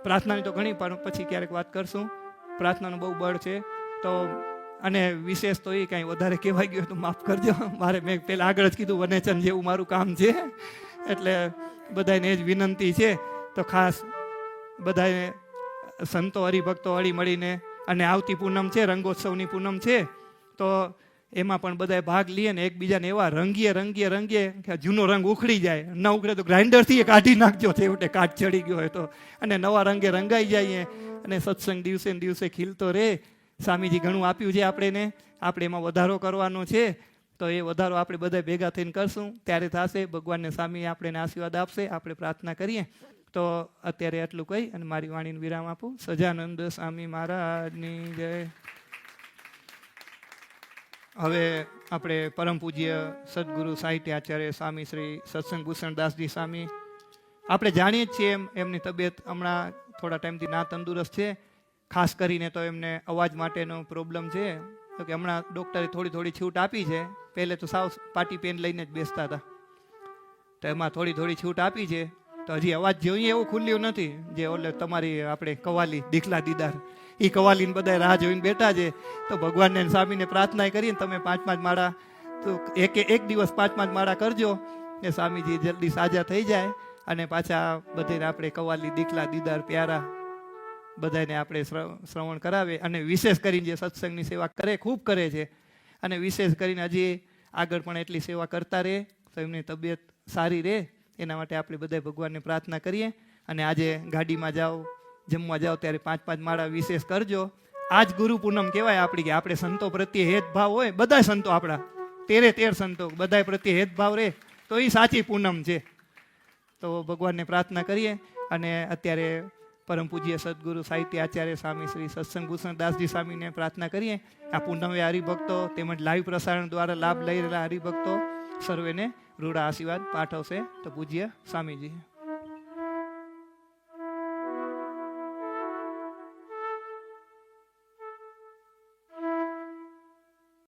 પ્રાર્થનાની તો ઘણી પણ પછી ક્યારેક વાત કરશું. પ્રાર્થનાનું બહુ બળ છે. તો અને વિશેષ તો એ કાંઈ વધારે કહેવાય ગયું તો માફ કરજો. મારે મેં પહેલાં આગળ જ કીધું વનેચન જેવું મારું કામ છે. એટલે બધાને જ વિનંતી છે. તો ખાસ બધાએ સંતો હરિભક્તો હળી મળીને, અને આવતી પૂનમ છે, રંગોત્સવની પૂનમ છે, તો એમાં પણ બધાએ ભાગ લઈએ ને એકબીજાને એવા રંગીએ કે જૂનો રંગ ઉખડી જાય. ન ઉખડે તો ગ્રાઇન્ડરથી કાઢી નાખજો, છેવટે કાચ ચડી ગયો હોય તો. અને નવા રંગે રંગાઈ જઈએ અને સત્સંગ દિવસે ને દિવસે ખીલતો રહે. સ્વામીજી ઘણું આપ્યું છે આપણે એમાં વધારો કરવાનો છે, તો એ વધારો આપણે બધા ભેગા થઈને કરશું ત્યારે થશે. ભગવાનને સ્વામી આપણે આશીર્વાદ આપશે. આપણે પ્રાર્થના કરીએ. તો અત્યારે એટલું કહી અને મારી વાણીને વિરામ આપું. સજાનંદ સ્વામી મહારાજની જય. હવે આપણે પરમ પૂજ્ય સદગુરુ સાહિત્યાચાર્ય સ્વામી શ્રી સત્સંગ ભૂષણદાસજી સ્વામી, આપણે જાણીએ જ છીએ એમની તબિયત હમણાં થોડા ટાઈમથી ના તંદુરસ્ત છે. ખાસ કરીને તો એમને અવાજ માટેનો પ્રોબ્લેમ છે, તો કે હમણાં ડૉક્ટરે થોડી છૂટ આપી છે. પહેલે તો સાવ પાટી પેન લઈને જ બેસતા હતા, તો એમાં થોડી છૂટ આપી છે. તો હજી અવાજ જોઈએ એવું ખુલ્યું નથી. જે ઓલે તમારી આપણે કવાલી દીખલા દીદાર, એ કવાલીને બધા રાહ જોઈને બેઠા છે. તો ભગવાનને સ્વામીને પ્રાર્થના કરીને તમે 5-5 માળા તો એક દિવસ 5-5 માળા કરજો એ સ્વામીજી જલ્દી સાજા થઈ જાય અને પાછા બધાને આપણે કવાલી દીખલા દીદાર પ્યારા બધાને આપણે શ્રવણ કરાવે. અને વિશેષ કરીને જે સત્સંગની સેવા ખૂબ કરે છે, અને વિશેષ કરીને હજી આગળ પણ એટલી સેવા કરતા રહે તો એમની તબિયત સારી રહે. એના માટે આપણે બધા ભગવાનને પ્રાર્થના કરીએ. અને આજે ગાડીમાં જાઓ, જમવા જાઓ ત્યારે 5-5 માળા વિશેષ કરજો. આ જ ગુરુ પૂનમ કહેવાય આપણી, કે આપણે સંતો પ્રત્યે હેતભાવ હોય. બધા સંતો આપણા 13 સંતો બધા પ્રત્યે હેતભાવ રહે તો એ સાચી પૂનમ છે. તો ભગવાનને પ્રાર્થના કરીએ. અને અત્યારે પરમ પૂજ્ય સદગુરુ સાહિત્ય આચાર્ય સ્વામી શ્રી સત્સંગ ભૂષણદાસજી સ્વામીને પ્રાર્થના કરીએ. આ પૂનમે હરિભક્તો તેમજ લાઈવ પ્રસારણ દ્વારા લાભ લઈ રહેલા હરિભક્તો સર્વેને રૂડા આશીર્વાદ પાઠવશે. તો પૂજ્ય સ્વામીજી.